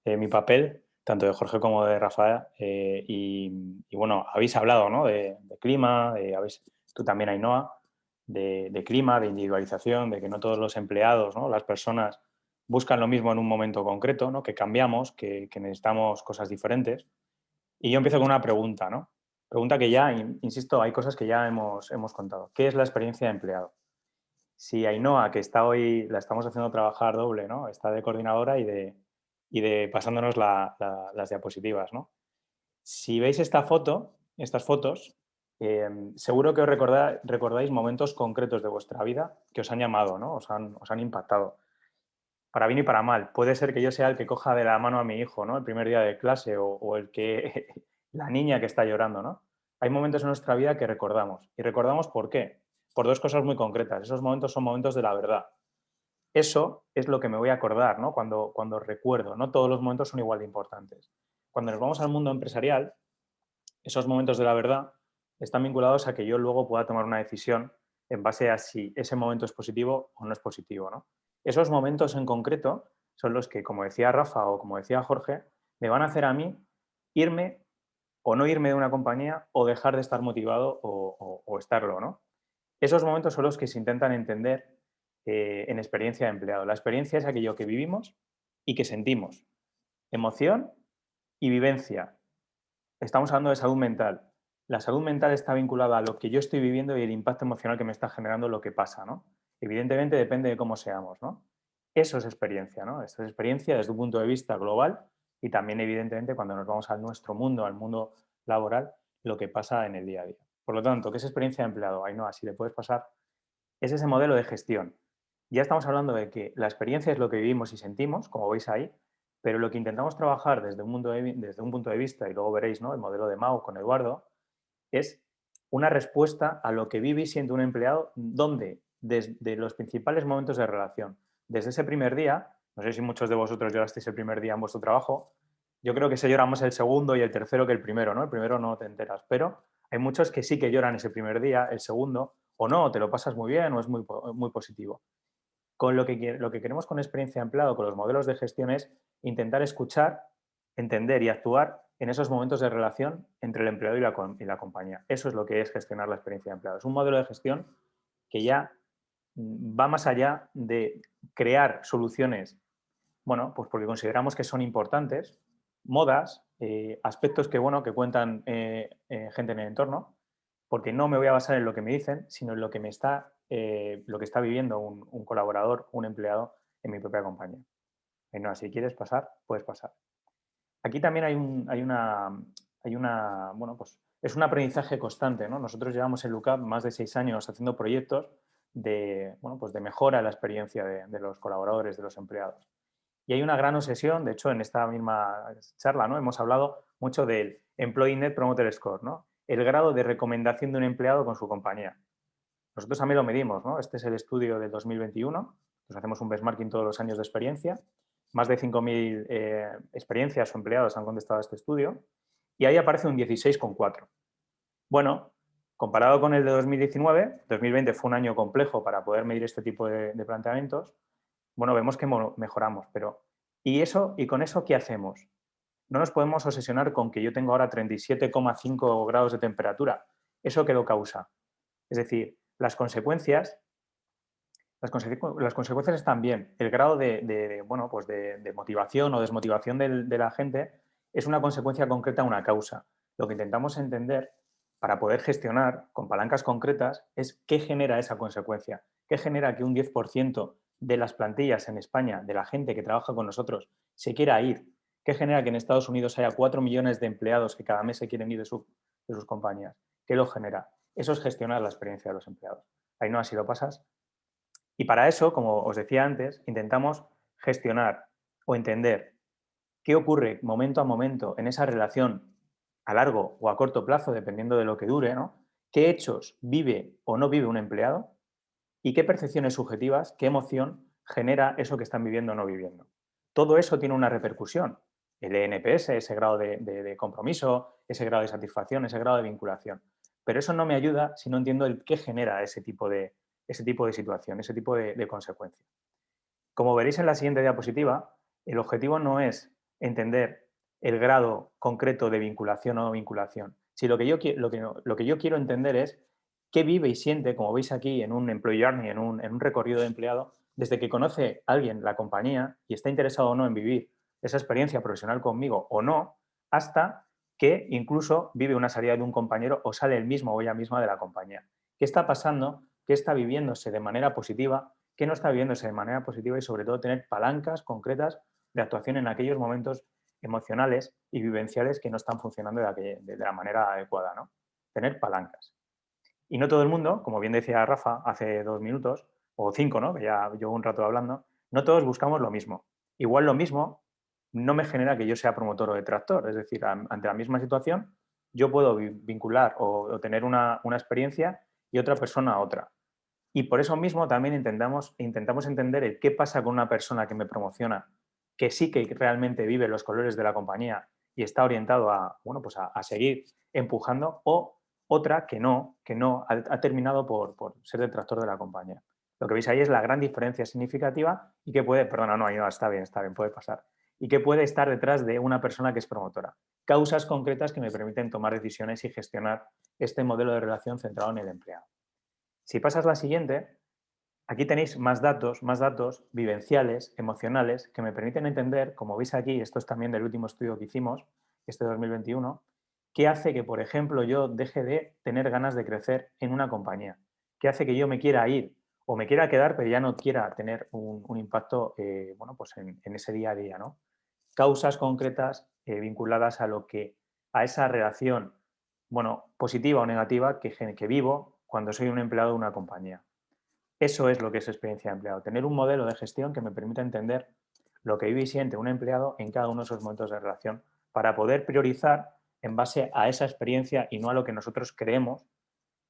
mi papel, tanto de Jorge como de Rafael, y bueno, habéis hablado, ¿no? De clima, tú también, Ainhoa, de clima, de individualización, de que no todos los empleados, ¿no? Las personas buscan lo mismo en un momento concreto, ¿no? Que cambiamos, que necesitamos cosas diferentes. Y yo empiezo con una pregunta, ¿no? Pregunta que ya, insisto, hay cosas que ya hemos contado. ¿Qué es la experiencia de empleado? Si Ainhoa, que está hoy, la estamos haciendo trabajar doble, ¿no? Está de coordinadora y de pasándonos las diapositivas, ¿no? Si veis estas fotos, seguro que os recordáis momentos concretos de vuestra vida que os han llamado, ¿no? Os han impactado. Para bien y para mal. Puede ser que yo sea el que coja de la mano a mi hijo, ¿no? El primer día de clase o el que la niña que está llorando, ¿no? Hay momentos en nuestra vida que recordamos. ¿Y recordamos por qué? Por dos cosas muy concretas. Esos momentos son momentos de la verdad. Eso es lo que me voy a acordar, ¿no? Cuando recuerdo. No todos los momentos son igual de importantes. Cuando nos vamos al mundo empresarial, esos momentos de la verdad están vinculados a que yo luego pueda tomar una decisión en base a si ese momento es positivo o no es positivo, ¿no? Esos momentos en concreto son los que, como decía Rafa o como decía Jorge, me van a hacer a mí irme o no irme de una compañía o dejar de estar motivado o estarlo, ¿no? Esos momentos son los que se intentan entender en experiencia de empleado. La experiencia es aquello que vivimos y que sentimos. Emoción y vivencia. Estamos hablando de salud mental. La salud mental está vinculada a lo que yo estoy viviendo y el impacto emocional que me está generando lo que pasa, ¿no? Evidentemente depende de cómo seamos, ¿no? Eso es experiencia, ¿no? Esto es experiencia desde un punto de vista global y también, evidentemente, cuando nos vamos a nuestro mundo, al mundo laboral, lo que pasa en el día a día. Por lo tanto, ¿qué es experiencia de empleado? Ainhoa, si le puedes pasar, es ese modelo de gestión. Ya estamos hablando de que la experiencia es lo que vivimos y sentimos, como veis ahí, pero lo que intentamos trabajar desde desde un punto de vista, y luego veréis, ¿no? El modelo de Mao con Eduardo, es una respuesta a lo que vive y siente un empleado, donde desde los principales momentos de relación, desde ese primer día, no sé si muchos de vosotros llorasteis el primer día en vuestro trabajo, yo creo que se llora más el segundo y el tercero que el primero, ¿no? El primero no te enteras, pero hay muchos que sí que lloran ese primer día, el segundo, o no, te lo pasas muy bien o es muy positivo. Con lo que queremos con experiencia de empleado, con los modelos de gestión, es intentar escuchar, entender y actuar en esos momentos de relación entre el empleado y la compañía. Eso es lo que es gestionar la experiencia de empleado. Es un modelo de gestión que ya va más allá de crear soluciones, bueno, pues porque consideramos que son importantes, modas, aspectos que, bueno, que cuentan gente en el entorno, porque no me voy a basar en lo que me dicen, sino en lo que está viviendo un colaborador, un empleado en mi propia compañía. No, si quieres pasar, puedes pasar. Aquí también bueno, pues es un aprendizaje constante, ¿no? Nosotros llevamos en LUCAP más de 6 años haciendo proyectos bueno, pues de mejora de la experiencia de los colaboradores, de los empleados. Y hay una gran obsesión, de hecho, en esta misma charla, ¿no? Hemos hablado mucho del Employee Net Promoter Score, ¿no? El grado de recomendación de un empleado con su compañía. Nosotros también lo medimos, ¿no? Este es el estudio del 2021. Nos hacemos un benchmarking todos los años de experiencia. Más de 5.000 experiencias o empleados han contestado a este estudio. Y ahí aparece un 16,4. Bueno, comparado con el de 2019, 2020 fue un año complejo para poder medir este tipo de planteamientos. Bueno, vemos que mejoramos, pero ¿y con eso qué hacemos? No nos podemos obsesionar con que yo tengo ahora 37,5 grados de temperatura. ¿Eso qué lo causa? Es decir, las consecuencias están bien. El grado bueno, pues de motivación o desmotivación de la gente es una consecuencia concreta a una causa. Lo que intentamos entender para poder gestionar con palancas concretas es qué genera esa consecuencia, qué genera que un 10% de las plantillas en España, de la gente que trabaja con nosotros, se quiera ir, qué genera que en Estados Unidos haya 4 millones de empleados que cada mes se quieren ir de sus compañías, qué lo genera. Eso es gestionar la experiencia de los empleados. Ahí no, así lo pasas. Y para eso, como os decía antes, intentamos gestionar o entender qué ocurre momento a momento en esa relación a largo o a corto plazo, dependiendo de lo que dure, ¿no? ¿Qué hechos vive o no vive un empleado? ¿Y qué percepciones subjetivas, qué emoción genera eso que están viviendo o no viviendo? Todo eso tiene una repercusión. El ENPS, ese grado de compromiso, ese grado de satisfacción, ese grado de vinculación. Pero eso no me ayuda si no entiendo el qué genera ese tipo de ese tipo de situación, ese tipo de consecuencia. Como veréis en la siguiente diapositiva, el objetivo no es entender el grado concreto de vinculación o no vinculación, sino lo que yo quiero entender es qué vive y siente, como veis aquí en un employee journey, en un recorrido de empleado, desde que conoce a alguien la compañía y está interesado o no en vivir esa experiencia profesional conmigo o no, hasta que incluso vive una salida de un compañero o sale él mismo o ella misma de la compañía. ¿Qué está pasando? ¿Qué está viviéndose de manera positiva? ¿Qué no está viviéndose de manera positiva? Y sobre todo tener palancas concretas de actuación en aquellos momentos emocionales y vivenciales que no están funcionando de la manera adecuada, ¿no? Tener palancas. Y no todo el mundo, como bien decía Rafa hace 2 minutos, o 5, ¿no? Que ya llevo un rato hablando, no todos buscamos lo mismo. Igual lo mismo no me genera que yo sea promotor o detractor, es decir, ante la misma situación yo puedo vincular o tener una experiencia y otra persona otra. Y por eso mismo también intentamos entender el qué pasa con una persona que me promociona, que sí que realmente vive los colores de la compañía y está orientado a, bueno, pues a seguir empujando, o otra que no ha terminado por ser detractor de la compañía. Lo que veis ahí es la gran diferencia significativa y que puede, perdona, no, está bien, puede pasar. Y que puede estar detrás de una persona que es promotora. Causas concretas que me permiten tomar decisiones y gestionar este modelo de relación centrado en el empleado. Si pasas la siguiente, aquí tenéis más datos vivenciales, emocionales, que me permiten entender, como veis aquí, esto es también del último estudio que hicimos, este 2021, qué hace que, por ejemplo, yo deje de tener ganas de crecer en una compañía, qué hace que yo me quiera ir o me quiera quedar, pero ya no quiera tener un impacto bueno, pues en ese día a día, ¿no? Causas concretas vinculadas a esa relación, bueno, positiva o negativa que vivo cuando soy un empleado de una compañía. Eso es lo que es experiencia de empleado, tener un modelo de gestión que me permita entender lo que vive y siente un empleado en cada uno de esos momentos de relación para poder priorizar en base a esa experiencia y no a lo que nosotros creemos,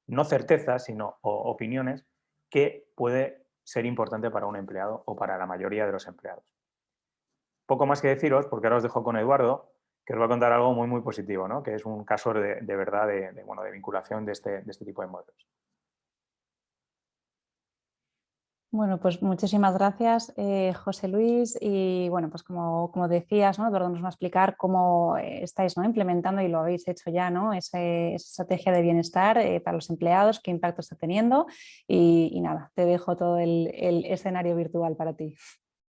no certezas, sino opiniones, que puede ser importante para un empleado o para la mayoría de los empleados. Poco más que deciros, porque ahora os dejo con Eduardo, que os va a contar algo muy, muy positivo, ¿no? Que es un caso de verdad de vinculación de este tipo de modelos. Bueno, pues muchísimas gracias, José Luis. Y bueno, pues como decías, ¿no? Eduardo nos va a explicar cómo estáis, ¿no? implementando, y lo habéis hecho ya, ¿no? esa estrategia de bienestar para los empleados, qué impacto está teniendo. Y nada, te dejo todo el escenario virtual para ti.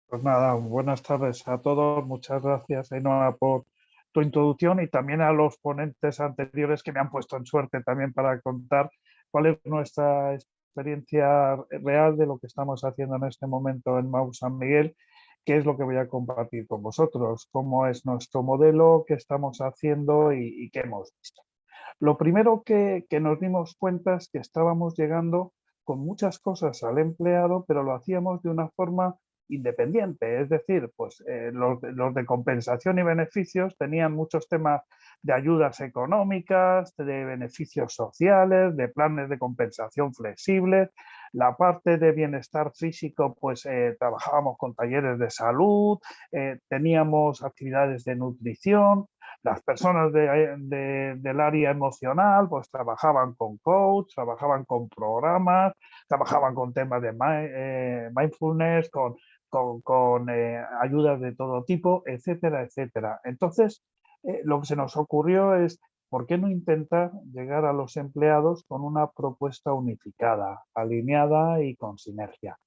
Pues nada, buenas tardes a todos. Muchas gracias, Ainhoa, por tu introducción, y también a los ponentes anteriores que me han puesto en suerte también para contar cuál es nuestra experiencia real de lo que estamos haciendo en este momento en MAU San Miguel, que es lo que voy a compartir con vosotros, cómo es nuestro modelo, qué estamos haciendo y qué hemos visto. Lo primero que nos dimos cuenta es que estábamos llegando con muchas cosas al empleado, pero lo hacíamos de una forma independiente, es decir, pues los de compensación y beneficios tenían muchos temas de ayudas económicas, de beneficios sociales, de planes de compensación flexibles. La parte de bienestar físico, pues trabajábamos con talleres de salud, teníamos actividades de nutrición. Las personas del área emocional pues trabajaban con coach, trabajaban con programas, trabajaban con temas de mindfulness, con ayudas de todo tipo, etcétera, etcétera. Entonces, lo que se nos ocurrió es, ¿por qué no intentar llegar a los empleados con una propuesta unificada, alineada y con sinergia?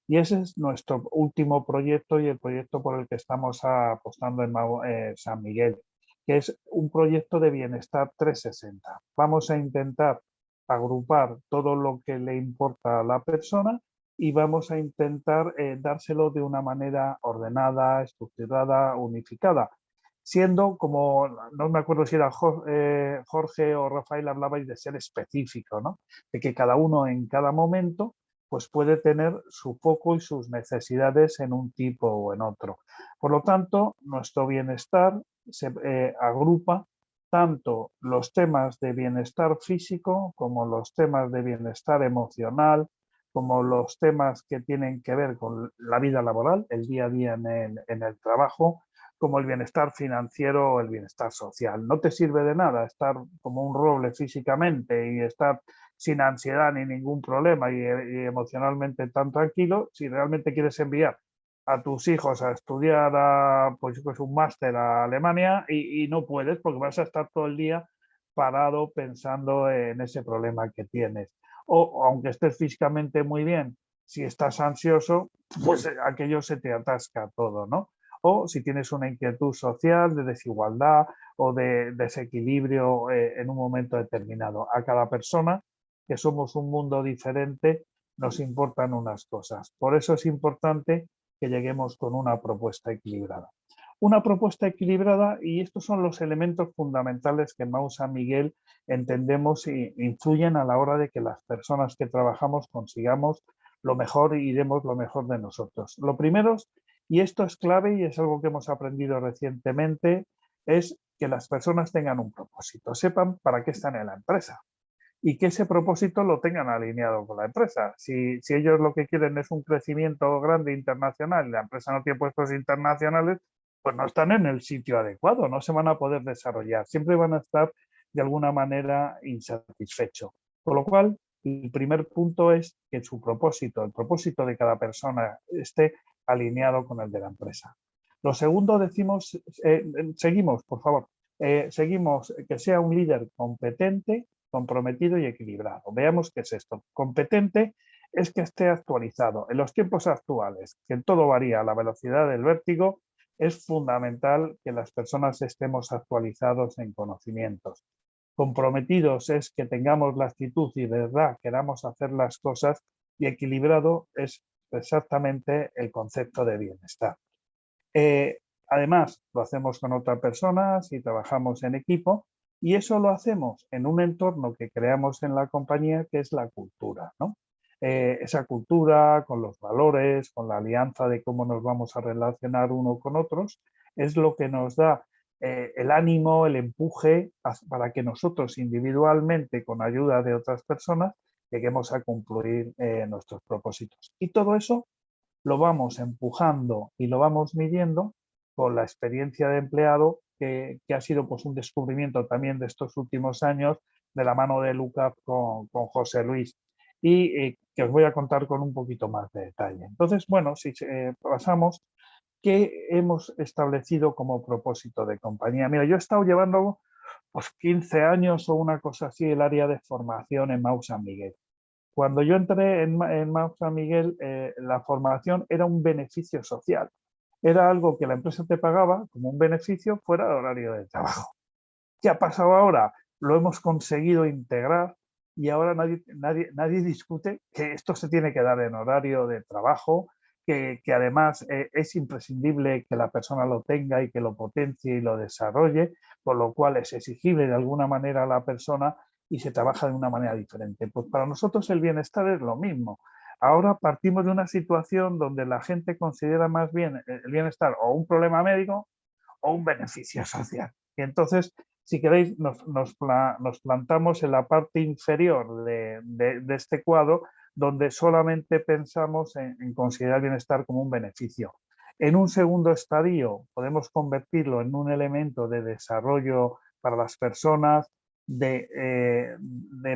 Y ese es nuestro último proyecto y el proyecto por el que estamos apostando en San Miguel, que es un proyecto de bienestar 360. Vamos a intentar agrupar todo lo que le importa a la persona y vamos a intentar dárselo de una manera ordenada, estructurada, unificada. Siendo, como, no me acuerdo si era Jorge o Rafael, hablabais de ser específico, ¿no? De que cada uno en cada momento pues puede tener su foco y sus necesidades en un tipo o en otro. Por lo tanto, nuestro bienestar se agrupa tanto los temas de bienestar físico como los temas de bienestar emocional, como los temas que tienen que ver con la vida laboral, el día a día en el trabajo, como el bienestar financiero o el bienestar social. No te sirve de nada estar como un roble físicamente y estar sin ansiedad ni ningún problema y emocionalmente tan tranquilo. Si realmente quieres enviar a tus hijos a estudiar pues un máster a Alemania y no puedes porque vas a estar todo el día parado pensando en ese problema que tienes. O aunque estés físicamente muy bien, si estás ansioso, pues aquello se te atasca todo, ¿no? O si tienes una inquietud social, de desigualdad o de desequilibrio en un momento determinado. A cada persona, que somos un mundo diferente, nos importan unas cosas. Por eso es importante que lleguemos con una propuesta equilibrada. Una propuesta equilibrada, y estos son los elementos fundamentales que en Mau San Miguel entendemos e influyen a la hora de que las personas que trabajamos consigamos lo mejor y demos lo mejor de nosotros. Lo primero, y esto es clave y es algo que hemos aprendido recientemente, es que las personas tengan un propósito, sepan para qué están en la empresa y que ese propósito lo tengan alineado con la empresa. Si ellos lo que quieren es un crecimiento grande internacional y la empresa no tiene puestos internacionales, pues no están en el sitio adecuado, no se van a poder desarrollar, siempre van a estar de alguna manera insatisfechos. Con lo cual, el primer punto es que su propósito, el propósito de cada persona esté alineado con el de la empresa. Lo segundo seguimos, por favor, seguimos que sea un líder competente, comprometido y equilibrado. Veamos qué es esto. Competente es que esté actualizado. En los tiempos actuales, que todo varía a la velocidad del vértigo, es fundamental que las personas estemos actualizados en conocimientos. Comprometidos es que tengamos la actitud y de verdad queramos hacer las cosas, y equilibrado es exactamente el concepto de bienestar. Además, lo hacemos con otras personas y trabajamos en equipo, y eso lo hacemos en un entorno que creamos en la compañía, que es la cultura, ¿no? Esa cultura con los valores, con la alianza de cómo nos vamos a relacionar uno con otros, es lo que nos da el ánimo, el empuje para que nosotros individualmente, con ayuda de otras personas, lleguemos a cumplir nuestros propósitos. Y todo eso lo vamos empujando y lo vamos midiendo con la experiencia de empleado, que ha sido pues un descubrimiento también de estos últimos años, de la mano de Lucas con José Luis, y que os voy a contar con un poquito más de detalle. Entonces, bueno, si pasamos, ¿qué hemos establecido como propósito de compañía? Mira, yo he estado llevando pues 15 años o una cosa así el área de formación en Mau San Miguel. Cuando yo entré en Mau San Miguel, la formación era un beneficio social. Era algo que la empresa te pagaba como un beneficio fuera del horario de trabajo. ¿Qué ha pasado ahora? Lo hemos conseguido integrar y ahora nadie discute que esto se tiene que dar en horario de trabajo, que además es imprescindible que la persona lo tenga y que lo potencie y lo desarrolle, por lo cual es exigible de alguna manera a la persona y se trabaja de una manera diferente. Pues para nosotros el bienestar es lo mismo. Ahora partimos de una situación donde la gente considera más bien el bienestar o un problema médico o un beneficio social. Y entonces, si queréis, nos plantamos en la parte inferior de este cuadro, donde solamente pensamos en considerar el bienestar como un beneficio. En un segundo estadio podemos convertirlo en un elemento de desarrollo para las personas, de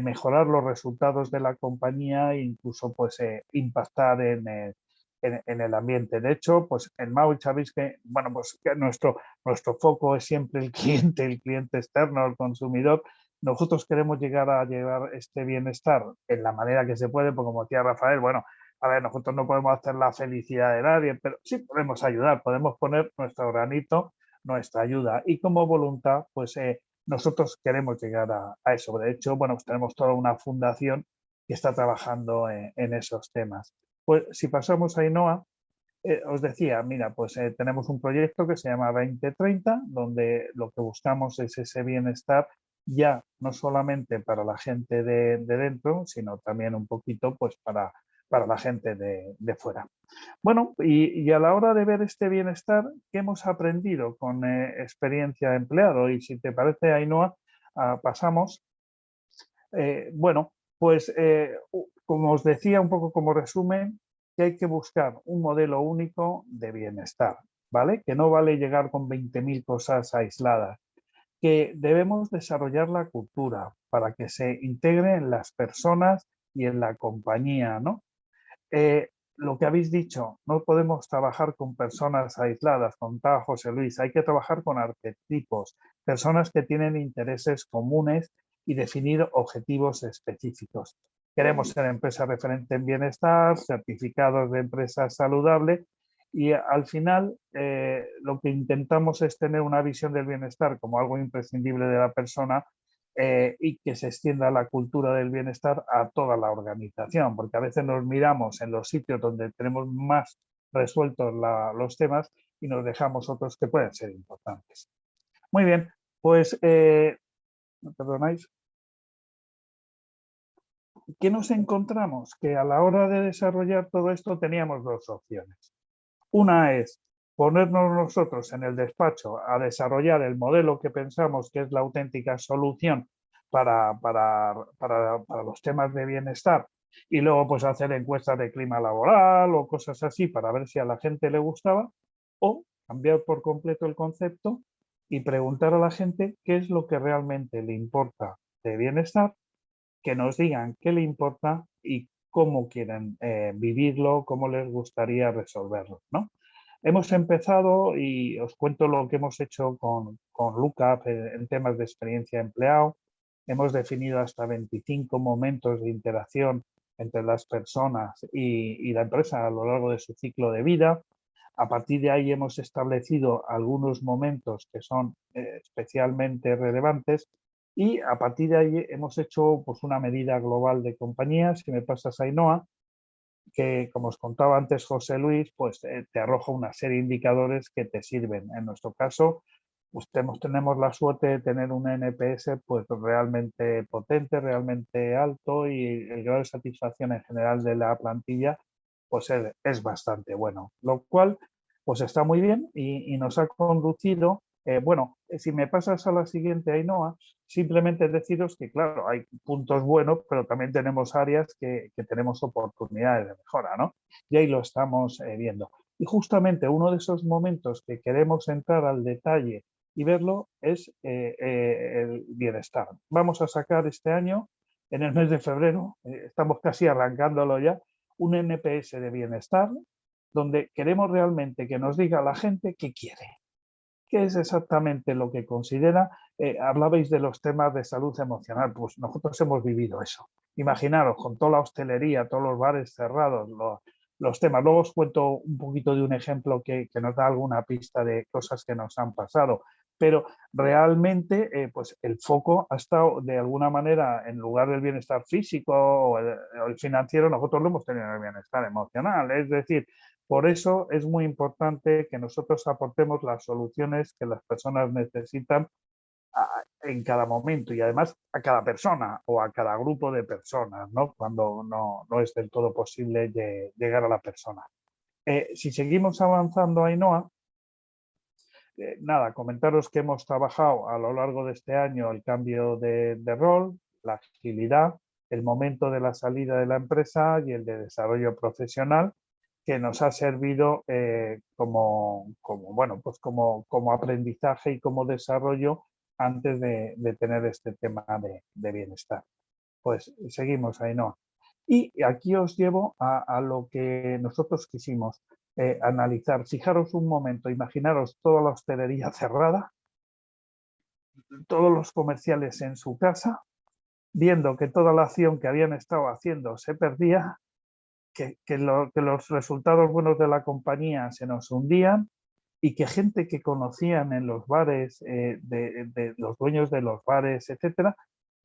mejorar los resultados de la compañía e incluso pues, impactar en el ambiente. De hecho, pues en Mau sabéis que, bueno, pues que nuestro foco es siempre el cliente externo, el consumidor. Nosotros queremos llegar a llevar este bienestar en la manera que se puede, porque como decía Rafael, bueno, a ver, nosotros no podemos hacer la felicidad de nadie, pero sí podemos ayudar, podemos poner nuestro granito, nuestra ayuda, y como voluntad, pues nosotros queremos llegar a eso. De hecho, bueno, pues tenemos toda una fundación que está trabajando en esos temas. Pues si pasamos a Ainhoa, os decía, mira, pues tenemos un proyecto que se llama 2030, donde lo que buscamos es ese bienestar ya no solamente para la gente de dentro, sino también un poquito pues para la gente de fuera. Bueno, y a la hora de ver este bienestar, ¿qué hemos aprendido con experiencia de empleado? Y si te parece, Ainhoa, pasamos. Bueno, pues como os decía, un poco como resumen, que hay que buscar un modelo único de bienestar, ¿vale? Que no vale llegar con 20.000 cosas aisladas, que debemos desarrollar la cultura para que se integre en las personas y en la compañía, ¿no? Lo que habéis dicho, no podemos trabajar con personas aisladas, contaba José Luis, hay que trabajar con arquetipos, personas que tienen intereses comunes y definir objetivos específicos. Queremos ser empresa referente en bienestar, certificados de empresa saludable y al final lo que intentamos es tener una visión del bienestar como algo imprescindible de la persona y que se extienda la cultura del bienestar a toda la organización, porque a veces nos miramos en los sitios donde tenemos más resueltos los temas y nos dejamos otros que pueden ser importantes. Muy bien, pues, ¿me perdonáis? ¿Qué nos encontramos? Que a la hora de desarrollar todo esto teníamos dos opciones. Una es ponernos nosotros en el despacho a desarrollar el modelo que pensamos que es la auténtica solución para los temas de bienestar y luego pues hacer encuestas de clima laboral o cosas así para ver si a la gente le gustaba, o cambiar por completo el concepto y preguntar a la gente qué es lo que realmente le importa de bienestar, que nos digan qué le importa y cómo quieren vivirlo, cómo les gustaría resolverlo, ¿no? Hemos empezado, y os cuento lo que hemos hecho con Lookup en temas de experiencia de empleado. Hemos definido hasta 25 momentos de interacción entre las personas y la empresa a lo largo de su ciclo de vida. A partir de ahí hemos establecido algunos momentos que son especialmente relevantes y a partir de ahí hemos hecho pues, una medida global de compañías. Si me pasas, Ainhoa, que, como os contaba antes José Luis, pues te arroja una serie de indicadores que te sirven. En nuestro caso, pues tenemos la suerte de tener un NPS pues realmente potente, realmente alto, y el grado de satisfacción en general de la plantilla pues es bastante bueno, lo cual pues está muy bien y nos ha conducido, bueno, si me pasas a la siguiente, Ainhoa, simplemente deciros que, claro, hay puntos buenos, pero también tenemos áreas que tenemos oportunidades de mejora, ¿no? Y ahí lo estamos viendo. Y justamente uno de esos momentos que queremos entrar al detalle y verlo es el bienestar. Vamos a sacar este año, en el mes de febrero, estamos casi arrancándolo ya, un NPS de bienestar, donde queremos realmente que nos diga la gente qué quiere, qué es exactamente lo que considera. Hablabais de los temas de salud emocional, pues nosotros hemos vivido eso. Imaginaros, con toda la hostelería, todos los bares cerrados, los temas. Luego os cuento un poquito de un ejemplo que nos da alguna pista de cosas que nos han pasado. Pero realmente pues el foco ha estado de alguna manera, en lugar del bienestar físico o el financiero, nosotros lo hemos tenido en el bienestar emocional. Es decir, por eso es muy importante que nosotros aportemos las soluciones que las personas necesitan en cada momento y además a cada persona o a cada grupo de personas, ¿no? Cuando no es del todo posible llegar a la persona. Si seguimos avanzando, Ainhoa, nada, comentaros que hemos trabajado a lo largo de este año el cambio de rol, la agilidad, el momento de la salida de la empresa y el de desarrollo profesional, que nos ha servido como aprendizaje y como desarrollo antes de tener este tema de bienestar. Pues seguimos, Ainhoa. Y aquí os llevo a lo que nosotros quisimos analizar. Fijaros un momento, imaginaros toda la hostelería cerrada, todos los comerciales en su casa, viendo que toda la acción que habían estado haciendo se perdía, que los resultados buenos de la compañía se nos hundían y que gente que conocían en los bares, de los dueños de los bares, etcétera,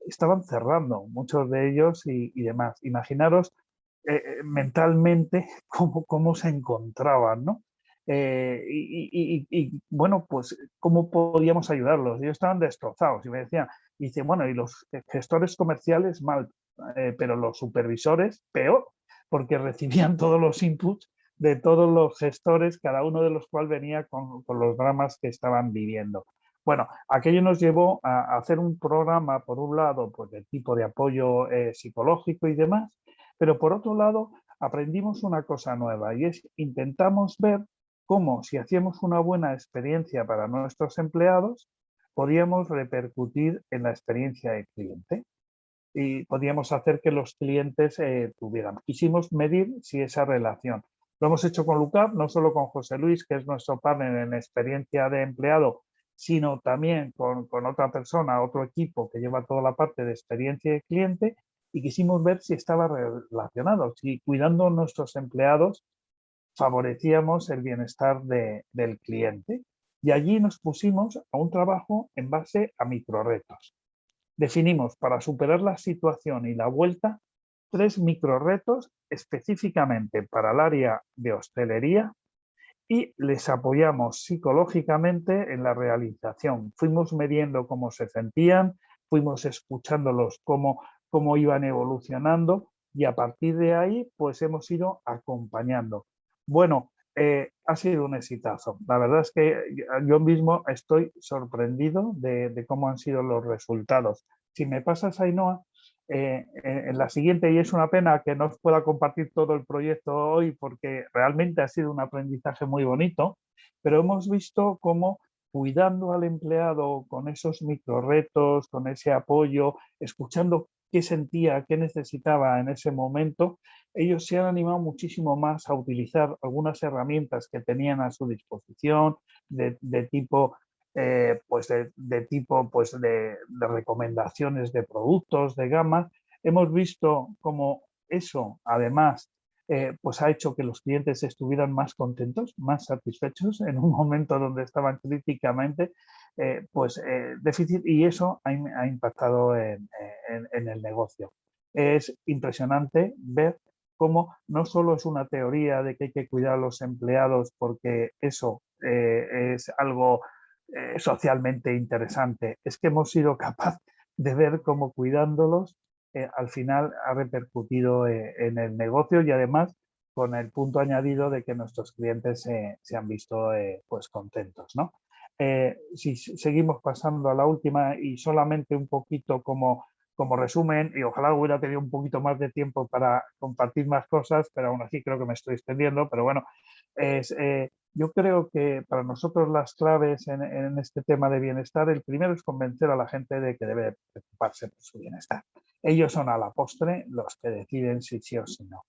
estaban cerrando, muchos de ellos y demás. Imaginaros mentalmente cómo se encontraban, ¿no? Bueno, pues cómo podíamos ayudarlos. Ellos estaban destrozados y me decían, dice, bueno, y los gestores comerciales mal, pero los supervisores peor, porque recibían todos los inputs de todos los gestores, cada uno de los cuales venía con los dramas que estaban viviendo. Bueno, aquello nos llevó a hacer un programa, por un lado, pues de tipo de apoyo psicológico y demás, pero por otro lado aprendimos una cosa nueva y es intentamos ver cómo, si hacíamos una buena experiencia para nuestros empleados, podíamos repercutir en la experiencia del cliente y podíamos hacer que los clientes tuvieran. Quisimos medir si esa relación. Lo hemos hecho con Lookup, no solo con José Luis, que es nuestro partner en experiencia de empleado, sino también con otra persona, otro equipo que lleva toda la parte de experiencia de cliente, y quisimos ver si estaba relacionado, si cuidando a nuestros empleados favorecíamos el bienestar del cliente. Y allí nos pusimos a un trabajo en base a microrretos. Definimos para superar la situación y la vuelta 3 microrretos específicamente para el área de hostelería y les apoyamos psicológicamente en la realización. Fuimos midiendo cómo se sentían, fuimos escuchándolos cómo iban evolucionando y a partir de ahí pues hemos ido acompañando. Bueno, ha sido un exitazo. La verdad es que yo mismo estoy sorprendido de cómo han sido los resultados. Si me pasas, Ainhoa, en la siguiente, y es una pena que no os pueda compartir todo el proyecto hoy porque realmente ha sido un aprendizaje muy bonito, pero hemos visto cómo cuidando al empleado con esos microrretos, con ese apoyo, escuchando qué sentía, qué necesitaba en ese momento, ellos se han animado muchísimo más a utilizar algunas herramientas que tenían a su disposición de tipo de recomendaciones de productos, de gama. Hemos visto cómo eso, además, pues ha hecho que los clientes estuvieran más contentos, más satisfechos en un momento donde estaban críticamente déficit, y eso ha impactado en el negocio. Es impresionante ver cómo no solo es una teoría de que hay que cuidar a los empleados porque eso es algo socialmente interesante, es que hemos sido capaces de ver cómo cuidándolos al final ha repercutido en el negocio y además con el punto añadido de que nuestros clientes se han visto pues contentos, ¿no? Si seguimos pasando a la última y solamente un poquito como resumen, y ojalá hubiera tenido un poquito más de tiempo para compartir más cosas, pero aún así creo que me estoy extendiendo, pero bueno, yo creo que para nosotros las claves en este tema de bienestar, el primero es convencer a la gente de que debe preocuparse por su bienestar. Ellos son a la postre los que deciden si sí o si no.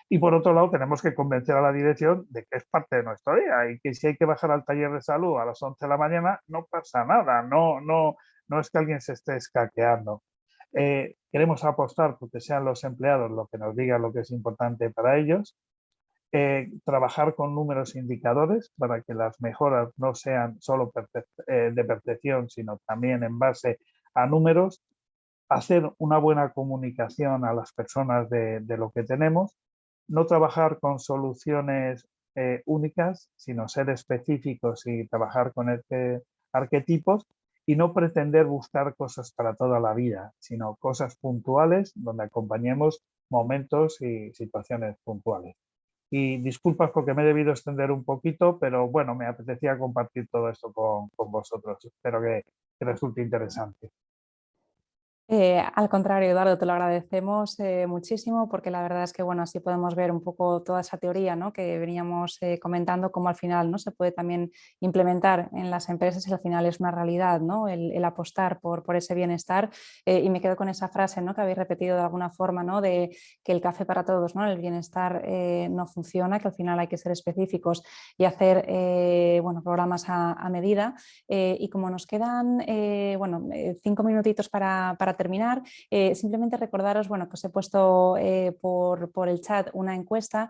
Y por otro lado, tenemos que convencer a la dirección de que es parte de nuestro día y que si hay que bajar al taller de salud a las 11 de la mañana, no pasa nada, no es que alguien se esté escaqueando. Queremos apostar porque sean los empleados los que nos digan lo que es importante para ellos. Trabajar con números indicadores para que las mejoras no sean solo de percepción, sino también en base a números. Hacer una buena comunicación a las personas de lo que tenemos. No trabajar con soluciones únicas, sino ser específicos y trabajar con arquetipos y no pretender buscar cosas para toda la vida, sino cosas puntuales donde acompañemos momentos y situaciones puntuales. Y disculpas porque me he debido extender un poquito, pero bueno, me apetecía compartir todo esto con vosotros. Espero que resulte interesante. Al contrario, Eduardo, te lo agradecemos muchísimo porque la verdad es que bueno, así podemos ver un poco toda esa teoría, ¿no?, que veníamos comentando, cómo al final, ¿no?, se puede también implementar en las empresas y al final es una realidad, ¿no?, el apostar por ese bienestar. Y me quedo con esa frase, ¿no?, que habéis repetido de alguna forma, ¿no?, de que el café para todos, ¿no?, el bienestar no funciona, que al final hay que ser específicos y hacer bueno, programas a medida. Y como nos quedan 5 minutitos para terminar, simplemente recordaros, bueno, que os he puesto por el chat una encuesta,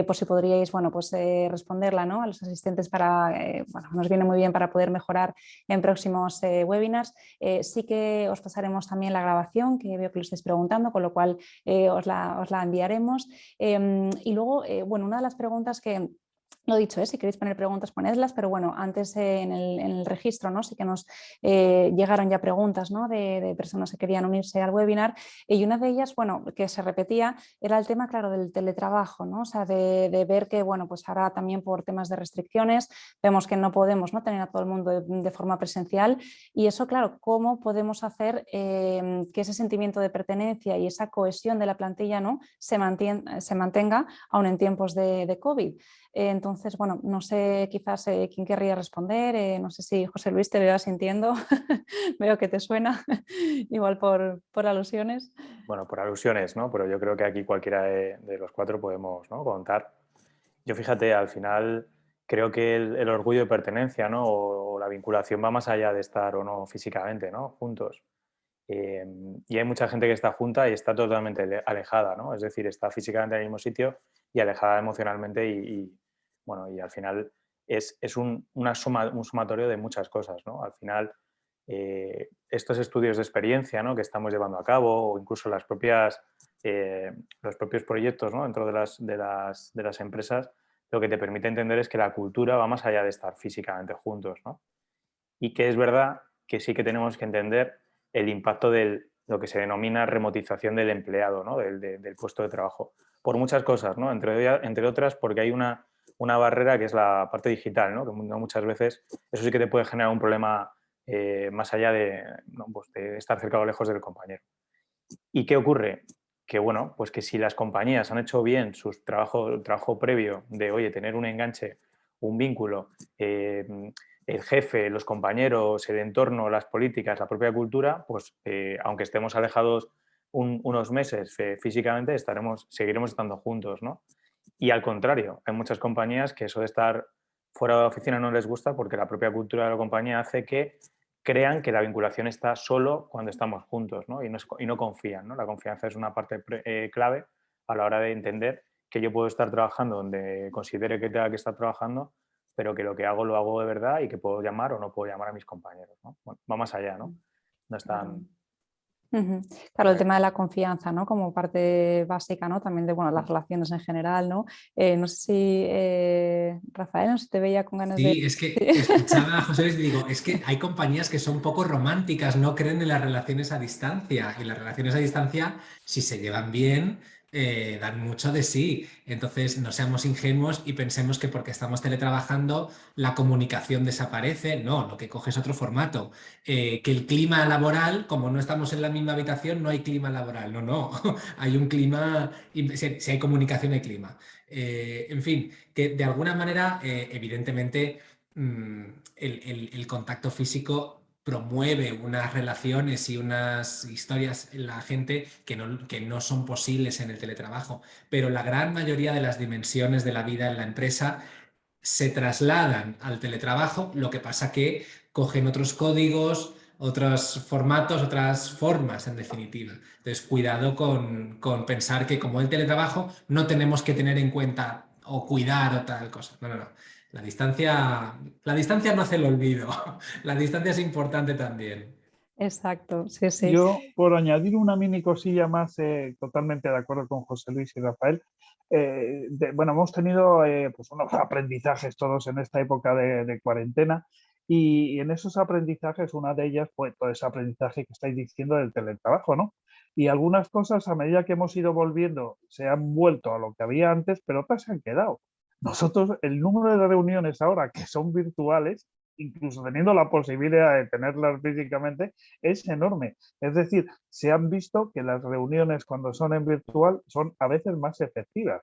por si podríais, bueno, pues responderla, ¿no?, a los asistentes para, bueno, nos viene muy bien para poder mejorar en próximos webinars. Sí que os pasaremos también la grabación, que veo que lo estáis preguntando, con lo cual os la enviaremos. Y luego, bueno, una de las preguntas que... Lo dicho, si queréis poner preguntas, ponedlas, pero bueno, antes en el registro, ¿no?, sí que nos llegaron ya preguntas, ¿no?, de personas que querían unirse al webinar, y una de ellas, bueno, que se repetía, era el tema, claro, del teletrabajo, ¿no?, o sea, de ver que, bueno, pues ahora también por temas de restricciones vemos que no podemos, ¿no?, tener a todo el mundo de forma presencial, y eso, claro, ¿cómo podemos hacer que ese sentimiento de pertenencia y esa cohesión de la plantilla, ¿no?, se mantenga aún en tiempos de COVID? Entonces, Entonces, bueno, no sé quizás quién querría responder. No sé si José Luis te veo asintiendo. Veo que te suena, igual por alusiones. Bueno, por alusiones, ¿no? Pero yo creo que aquí cualquiera de los cuatro podemos, ¿no?, contar. Yo fíjate, al final creo que el orgullo de pertenencia, ¿no?, o la vinculación va más allá de estar o no físicamente, ¿no?, juntos. Y hay mucha gente que está junta y está totalmente alejada, ¿no? Es decir, está físicamente en el mismo sitio y alejada emocionalmente bueno, y al final es un sumatorio de muchas cosas, ¿no? Al final, estos estudios de experiencia, ¿no?, que estamos llevando a cabo, o incluso los propios proyectos, ¿no?, dentro de las empresas, lo que te permite entender es que la cultura va más allá de estar físicamente juntos, ¿no? Y que es verdad que sí que tenemos que entender el impacto de lo que se denomina remotización del empleado, ¿no?, del puesto de trabajo. Por muchas cosas, ¿no? Entre otras porque hay una barrera que es la parte digital, ¿no?, que muchas veces eso sí que te puede generar un problema más allá de, ¿no?, pues de estar cerca o lejos del compañero. ¿Y qué ocurre? Que bueno, pues que si las compañías han hecho bien su trabajo previo de, oye, tener un enganche, un vínculo, el jefe, los compañeros, el entorno, las políticas, la propia cultura, pues aunque estemos alejados unos meses físicamente, seguiremos estando juntos, ¿no? Y al contrario, hay muchas compañías que eso de estar fuera de la oficina no les gusta porque la propia cultura de la compañía hace que crean que la vinculación está solo cuando estamos juntos, ¿no? Y no confían, ¿no? La confianza es una parte clave a la hora de entender que yo puedo estar trabajando donde considere que tenga que estar trabajando, pero que lo que hago lo hago de verdad y que puedo llamar o no puedo llamar a mis compañeros, ¿no? Bueno, va más allá, ¿no? No es tan... Claro, el tema de la confianza, ¿no?, como parte básica, ¿no?, también de, bueno, las relaciones en general, ¿no? No sé si, Rafael, no sé si te veía con ganas de... Sí, es que escuchaba a José Luis y digo, es que hay compañías que son poco románticas, no creen en las relaciones a distancia. Y las relaciones a distancia, si se llevan bien, dan mucho de sí. Entonces, no seamos ingenuos y pensemos que porque estamos teletrabajando, la comunicación desaparece. No, lo que coge es otro formato. Que el clima laboral, como no estamos en la misma habitación, no hay clima laboral. No, no. Hay un clima, si hay comunicación, hay clima. En fin, que de alguna manera, evidentemente, el contacto físico promueve unas relaciones y unas historias en la gente que no son posibles en el teletrabajo, pero la gran mayoría de las dimensiones de la vida en la empresa se trasladan al teletrabajo, lo que pasa que cogen otros códigos, otros formatos, otras formas, en definitiva. Entonces, cuidado con pensar que como el teletrabajo no tenemos que tener en cuenta o cuidar o tal cosa. No, no, no. La distancia no hace el olvido. La distancia es importante también. Exacto, sí, sí. Yo, por añadir una mini cosilla más, totalmente de acuerdo con José Luis y Rafael. Bueno, hemos tenido pues unos aprendizajes todos en esta época de cuarentena y en esos aprendizajes una de ellas fue todo ese aprendizaje que estáis diciendo del teletrabajo, ¿no? Y algunas cosas a medida que hemos ido volviendo se han vuelto a lo que había antes, pero otras se han quedado. Nosotros, el número de reuniones ahora que son virtuales, incluso teniendo la posibilidad de tenerlas físicamente, es enorme. Es decir, se han visto que las reuniones cuando son en virtual son a veces más efectivas.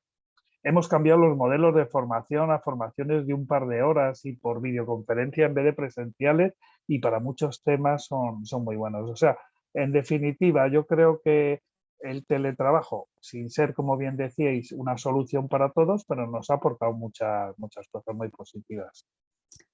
Hemos cambiado los modelos de formación a formaciones de un par de horas y por videoconferencia en vez de presenciales y para muchos temas son muy buenos. O sea, en definitiva, yo creo que el teletrabajo, sin ser, como bien decíais, una solución para todos, pero nos ha aportado muchas cosas muy positivas.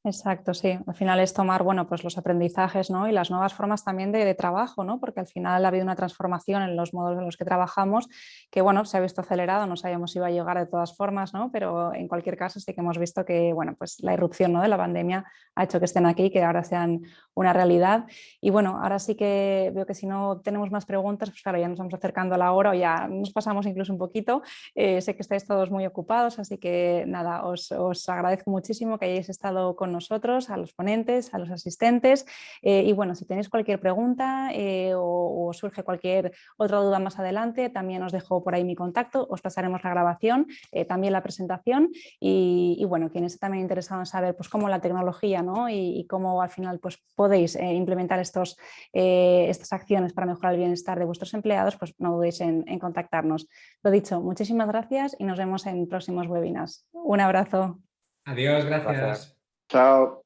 Exacto, sí. Al final es tomar, bueno, pues los aprendizajes, ¿no?, y las nuevas formas también de trabajo, ¿no? Porque al final ha habido una transformación en los modos en los que trabajamos que, bueno, se ha visto acelerado, no sabíamos si iba a llegar de todas formas, ¿no? Pero en cualquier caso sí que hemos visto que, bueno, pues la irrupción, ¿no?, de la pandemia ha hecho que estén aquí, que ahora sean una realidad. Y bueno, ahora sí que veo que si no tenemos más preguntas, pues claro, ya nos vamos acercando a la hora o ya nos pasamos incluso un poquito. Sé que estáis todos muy ocupados, así que nada, os agradezco muchísimo que hayáis estado con nosotros, a los ponentes, a los asistentes, y bueno, si tenéis cualquier pregunta o surge cualquier otra duda más adelante, también os dejo por ahí mi contacto, os pasaremos la grabación, también la presentación y bueno, quien esté también interesado en saber pues cómo la tecnología, ¿no?, y cómo al final pues podéis implementar estas acciones para mejorar el bienestar de vuestros empleados, pues no dudéis en contactarnos. Lo dicho, muchísimas gracias y nos vemos en próximos webinars. Un abrazo. Adiós, gracias. Gracias. Chao.